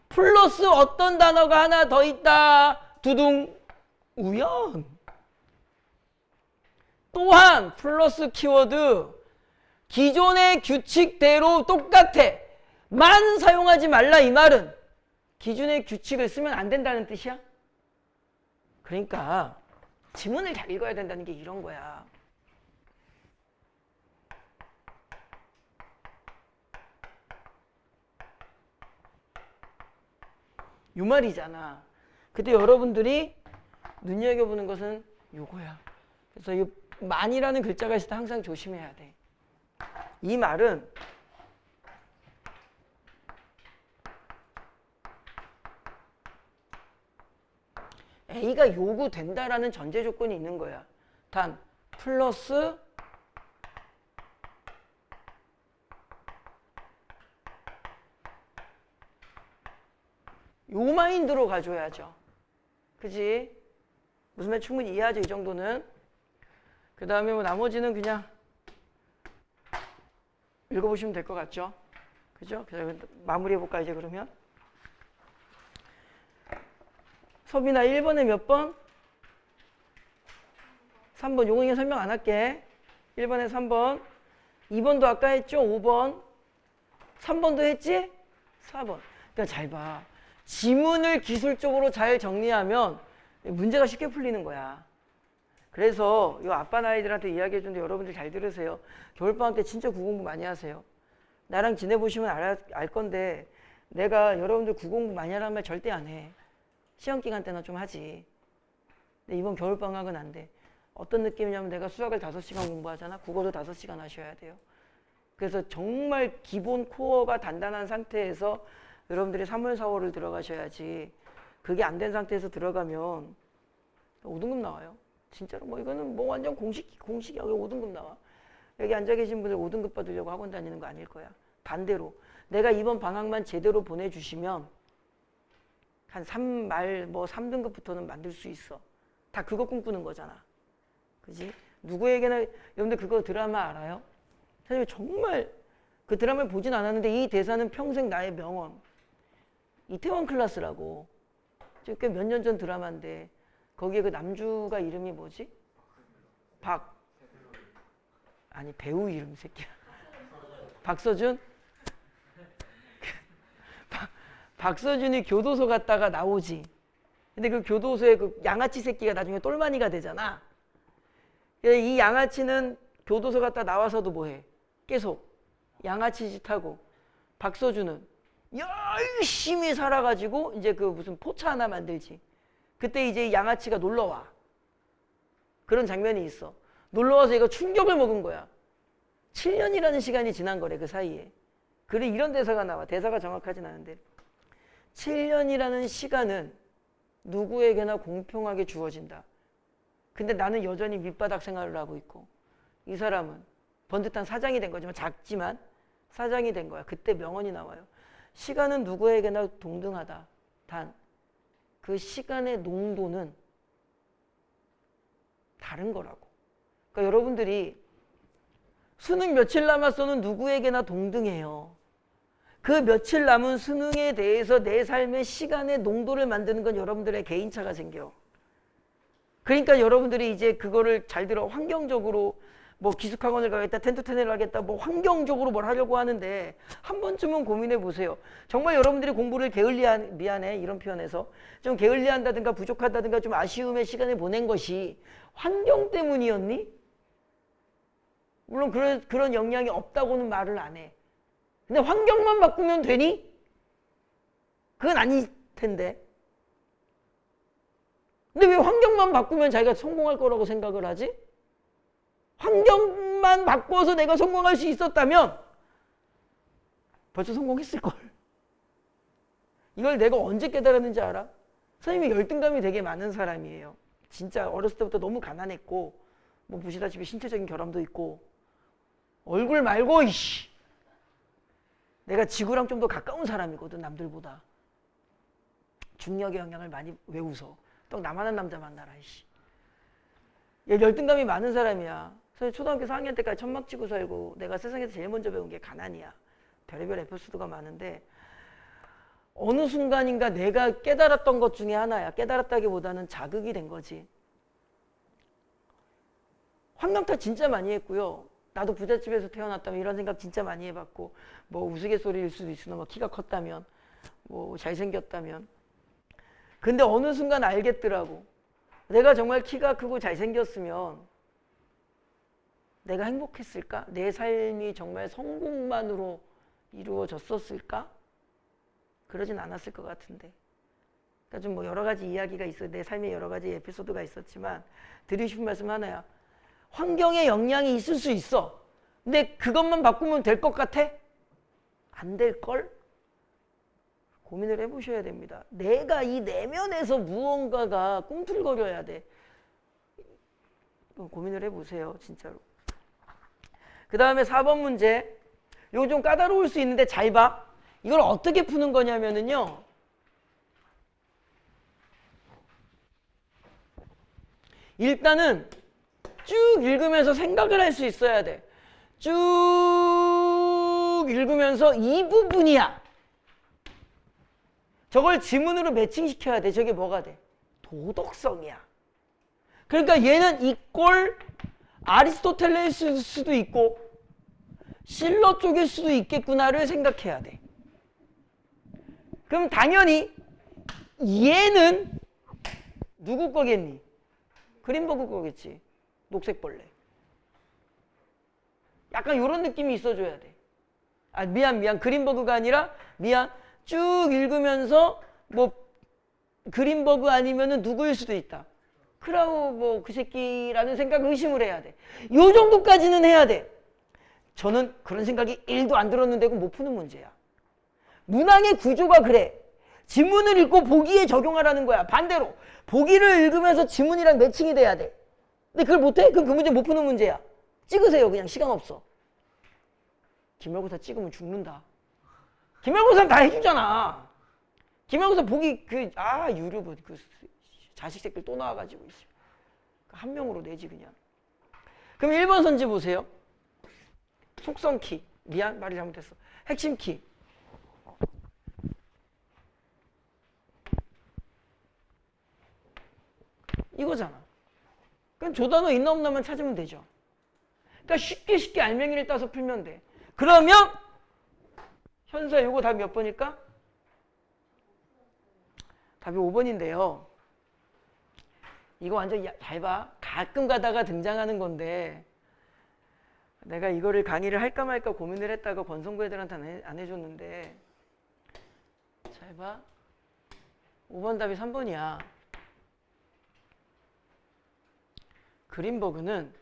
플러스 어떤 단어가 하나 더 있다. 두둥. 우연. 또한 플러스 키워드 기존의 규칙대로 똑같아. 만 사용하지 말라. 이 말은 기존의 규칙을 쓰면 안 된다는 뜻이야. 그러니까 지문을 잘 읽어야 된다는 게 이런 거야. 요 말이잖아. 근데 여러분들이 눈여겨보는 것은 요거야. 그래서 이 만이라는 글자가 있을 때 항상 조심해야 돼. 이 말은 A가 요구된다라는 전제 조건이 있는 거야. 단 플러스 요 마인드로 가져야죠. 그지? 무슨 말 충분히 이해하죠? 이 정도는. 그 다음에 뭐 나머지는 그냥 읽어보시면 될 것 같죠? 그죠? 그래서 마무리해볼까 이제 그러면. 서빈아 1번에 몇 번? 3번. 용응이 설명 안 할게. 1번에 3번. 2번도 아까 했죠? 5번. 3번도 했지? 4번. 그러니까 잘 봐. 지문을 기술적으로 잘 정리하면 문제가 쉽게 풀리는 거야. 그래서 이 아빠 아이들한테 이야기해 주는데 여러분들 잘 들으세요. 겨울방학 때 진짜 국어공부 많이 하세요. 나랑 지내보시면 알 건데 내가 여러분들 국어공부 많이 하라는 말 절대 안 해. 시험 기간 때나 좀 하지. 근데 이번 겨울방학은 안 돼. 어떤 느낌이냐면 내가 수학을 5시간 공부하잖아. 국어도 5시간 하셔야 돼요. 그래서 정말 기본 코어가 단단한 상태에서 여러분들이 3월, 4월을 들어가셔야지. 그게 안 된 상태에서 들어가면 5등급 나와요. 진짜로 뭐 이거는 뭐 완전 공식이야. 왜 5등급 나와? 여기 앉아 계신 분들 5등급 받으려고 학원 다니는 거 아닐 거야. 반대로 내가 이번 방학만 제대로 보내주시면 한 3등급부터는 만들 수 있어. 다 그거 꿈꾸는 거잖아. 그지? 누구에게나 여러분들 그거 드라마 알아요? 사실 정말 그 드라마를 보진 않았는데 이 대사는 평생 나의 명언. 이태원 클라스라고 꽤 몇 년 전 드라마인데 거기에 그 남주가 이름이 뭐지? 아니 배우 이름 새끼야. 박서준? 박서준이 교도소 갔다가 나오지. 근데 그 교도소에 그 양아치 새끼가 나중에 똘마니가 되잖아. 이 양아치는 교도소 갔다 나와서도 뭐해? 계속 양아치 짓 하고 박서준은 열심히 살아가지고 이제 그 무슨 포차 하나 만들지. 그때 이제 양아치가 놀러와. 그런 장면이 있어. 놀러와서 얘가 충격을 먹은 거야. 7년이라는 시간이 지난 거래 그 사이에. 그래 이런 대사가 나와. 대사가 정확하진 않은데 7년이라는 시간은 누구에게나 공평하게 주어진다. 근데 나는 여전히 밑바닥 생활을 하고 있고 이 사람은 번듯한 사장이 된 거지만 작지만 사장이 된 거야. 그때 명언이 나와요. 시간은 누구에게나 동등하다. 단 그 시간의 농도는 다른 거라고. 그러니까 여러분들이 수능 며칠 남았어는 누구에게나 동등해요. 그 며칠 남은 수능에 대해서 내 삶의 시간의 농도를 만드는 건 여러분들의 개인차가 생겨. 그러니까 여러분들이 이제 그거를 잘 들어. 환경적으로 뭐 기숙학원을 가겠다, 텐트텐을 하겠다, 뭐 환경적으로 뭘 하려고 하는데 한 번쯤은 고민해 보세요. 정말 여러분들이 공부를 게을리한, 미안해 이런 표현에서 좀 게을리한다든가 부족하다든가 좀 아쉬움의 시간을 보낸 것이 환경 때문이었니? 물론 그런 영향이 없다고는 말을 안 해. 근데 환경만 바꾸면 되니? 그건 아닐 텐데. 근데 왜 환경만 바꾸면 자기가 성공할 거라고 생각을 하지? 환경만 바꿔서 내가 성공할 수 있었다면 벌써 성공했을걸. 이걸 내가 언제 깨달았는지 알아? 선생님이 열등감이 되게 많은 사람이에요. 진짜 어렸을 때부터 너무 가난했고 뭐 보시다시피 신체적인 결함도 있고 얼굴 말고 이씨 내가 지구랑 좀 더 가까운 사람이거든 남들보다. 중력의 영향을 많이 왜 웃어? 또 나만한 남자 만나라 이씨. 얘 열등감이 많은 사람이야. 그래서 초등학교 4학년 때까지 천막 치고 살고 내가 세상에서 제일 먼저 배운 게 가난이야. 별의별 에피소드가 많은데 어느 순간인가 내가 깨달았던 것 중에 하나야. 깨달았다기보다는 자극이 된 거지. 환경 탓 진짜 많이 했고요. 나도 부잣집에서 태어났다면 이런 생각 진짜 많이 해봤고 뭐 우스갯소리일 수도 있으나 뭐 키가 컸다면 뭐 잘생겼다면 근데 어느 순간 알겠더라고. 내가 정말 키가 크고 잘생겼으면 내가 행복했을까? 내 삶이 정말 성공만으로 이루어졌었을까? 그러진 않았을 것 같은데. 그러니까 좀 뭐 여러 가지 이야기가 있어. 내 삶에 여러 가지 에피소드가 있었지만 드리고 싶은 말씀 하나야. 환경에 영향이 있을 수 있어. 근데 그것만 바꾸면 될 것 같아? 안 될걸? 고민을 해보셔야 됩니다. 내가 이 내면에서 무언가가 꿈틀거려야 돼. 고민을 해보세요. 진짜로. 그 다음에 4번 문제. 이거 좀 까다로울 수 있는데 잘 봐. 이걸 어떻게 푸는 거냐면요. 일단은 쭉 읽으면서 생각을 할 수 있어야 돼. 쭉 읽으면서 이 부분이야. 저걸 지문으로 매칭시켜야 돼. 저게 뭐가 돼? 도덕성이야. 그러니까 얘는 이 꼴 아리스토텔레스일 수도 있고 실러 쪽일 수도 있겠구나를 생각해야 돼. 그럼 당연히 얘는 누구 거겠니? 그린버그 거겠지. 녹색벌레. 약간 이런 느낌이 있어줘야 돼. 아 미안 그린버그가 아니라 미안 쭉 읽으면서 뭐 그린버그 아니면은 누구일 수도 있다. 크라우 뭐 그 새끼라는 생각 의심을 해야 돼. 요 정도까지는 해야 돼. 저는 그런 생각이 1도 안 들었는데 그건 못 푸는 문제야. 문항의 구조가 그래. 지문을 읽고 보기에 적용하라는 거야. 반대로 보기를 읽으면서 지문이랑 매칭이 돼야 돼. 근데 그걸 못해? 그럼 그 문제 못 푸는 문제야. 찍으세요. 그냥 시간 없어. 기말고사 찍으면 죽는다. 기말고사는 다 해주잖아. 기말고사 보기 유료 그 자식 새끼 또 나와가지고 한 명으로 내지 그냥. 그럼 1번 선지 보세요. 속성 키. 미안 말이 잘못했어. 핵심 키. 이거잖아. 그럼 조단어 있나 없나만 찾으면 되죠. 그러니까 쉽게 알맹이를 따서 풀면 돼. 그러면 현수야 이거 답이 몇 번일까? 답이 5번인데요. 이거 완전 잘 봐. 가끔 가다가 등장하는 건데 내가 이거를 강의를 할까 말까 고민을 했다가 권성구 애들한테 안 해줬는데 잘 봐. 5번 답이 3번이야. 그린버그는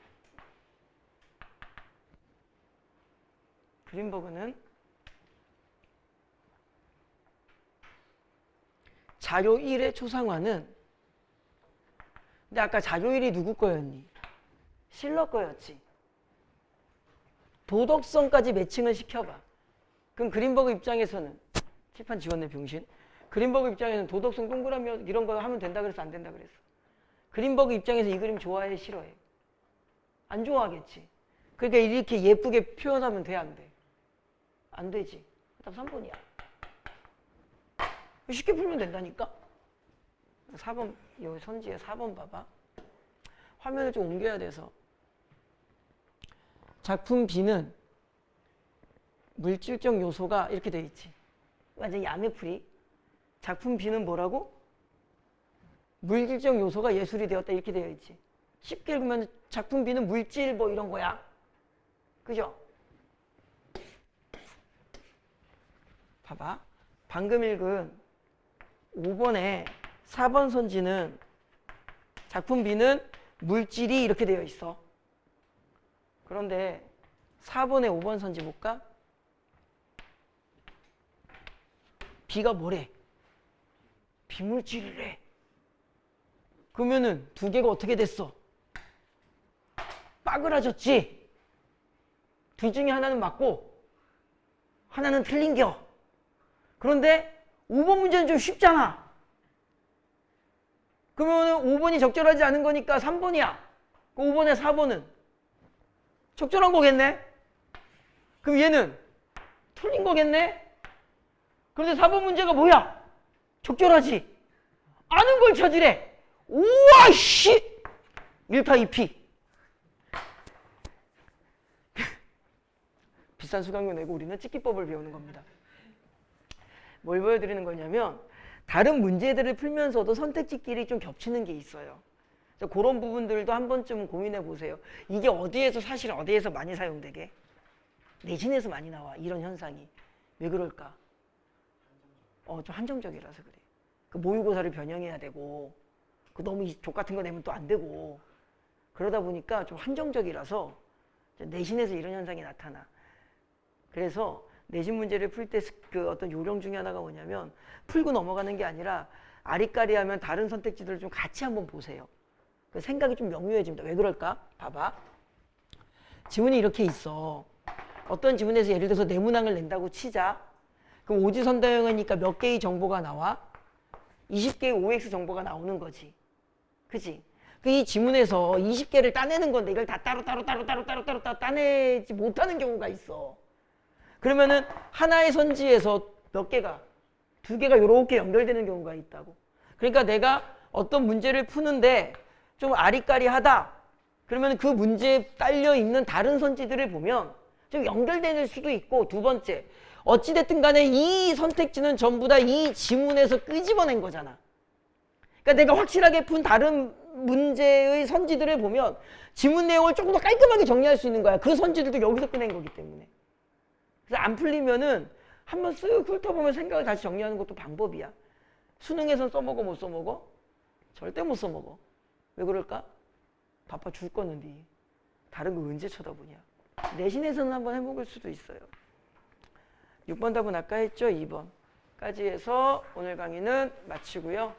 자료 1의 초상화는 근데 아까 자료 1이 누구 거였니? 실러 거였지. 도덕성까지 매칭을 시켜봐. 그럼 그린버그 입장에서는 칠판 지웠네 병신. 그린버그 입장에서는 도덕성 동그라미 이런 거 하면 된다 그랬어 안 된다 그랬어? 그린버그 입장에서 이 그림 좋아해 싫어해? 안 좋아하겠지. 그러니까 이렇게 예쁘게 표현하면 돼, 안 돼? 안 되지. 답 3번이야. 쉽게 풀면 된다니까? 4번, 여기 선지에 4번 봐봐. 화면을 좀 옮겨야 돼서. 작품 B는 물질적 요소가 이렇게 돼 있지. 완전 야매풀이. 작품 B는 뭐라고? 물질적 요소가 예술이 되었다 이렇게 되어 있지. 쉽게 읽으면 작품 B는 물질 뭐 이런 거야. 그죠? 봐봐. 방금 읽은 5번에 4번 선지는 작품 B는 물질이 이렇게 되어 있어. 그런데 4번에 5번 선지 볼까? B가 뭐래? 비물질이래. 그러면은 두 개가 어떻게 됐어? 빠그라졌지? 둘 중에 하나는 맞고 하나는 틀린겨. 그런데 5번 문제는 좀 쉽잖아. 그러면은 5번이 적절하지 않은 거니까 3번이야. 그 5번에 4번은 적절한 거겠네? 그럼 얘는 틀린 거겠네? 그런데 4번 문제가 뭐야? 적절하지? 아는 걸 찾으래. 우와 씨! 1파 2피. 비싼 수강료 내고 우리는 찍기법을 배우는 겁니다. 뭘 보여드리는 거냐면 다른 문제들을 풀면서도 선택지끼리 좀 겹치는 게 있어요. 그래서 그런 부분들도 한 번쯤 고민해 보세요. 이게 어디에서 사실 어디에서 많이 사용되게? 내신에서 많이 나와 이런 현상이. 왜 그럴까? 좀 한정적이라서 그래. 그 모의고사를 변형해야 되고 그 너무 족 같은 거 내면 또 안 되고 그러다 보니까 좀 한정적이라서 내신에서 이런 현상이 나타나. 그래서 내신 문제를 풀 때 그 어떤 요령 중에 하나가 뭐냐면 풀고 넘어가는 게 아니라 아리까리하면 다른 선택지들을 좀 같이 한번 보세요. 그 생각이 좀 명료해집니다. 왜 그럴까? 봐봐. 지문이 이렇게 있어. 어떤 지문에서 예를 들어서 네모낭을 낸다고 치자. 그럼 오지선다형이니까 몇 개의 정보가 나와? 20개의 OX 정보가 나오는 거지. 그치? 이 지문에서 20개를 따내는 건데 이걸 다 따로 따내지 못하는 경우가 있어. 그러면은 하나의 선지에서 몇 개가? 2개가 이렇게 연결되는 경우가 있다고. 그러니까 내가 어떤 문제를 푸는데 좀 아리까리하다. 그러면 그 문제에 딸려 있는 다른 선지들을 보면 좀 연결될 수도 있고, 두 번째, 어찌됐든 간에 이 선택지는 전부 다 이 지문에서 끄집어낸 거잖아. 그러니까 내가 확실하게 푼 다른 문제의 선지들을 보면 지문 내용을 조금 더 깔끔하게 정리할 수 있는 거야. 그 선지들도 여기서 꺼낸 거기 때문에. 그래서 안 풀리면은 한번 쓱 훑어보면 생각을 다시 정리하는 것도 방법이야. 수능에선 써먹어 못 써먹어? 절대 못 써먹어. 왜 그럴까? 바빠 죽겠는데 다른 거 언제 쳐다보냐. 내신에서는 한번 해먹을 수도 있어요. 6번 답은 아까 했죠? 2번까지 해서 오늘 강의는 마치고요.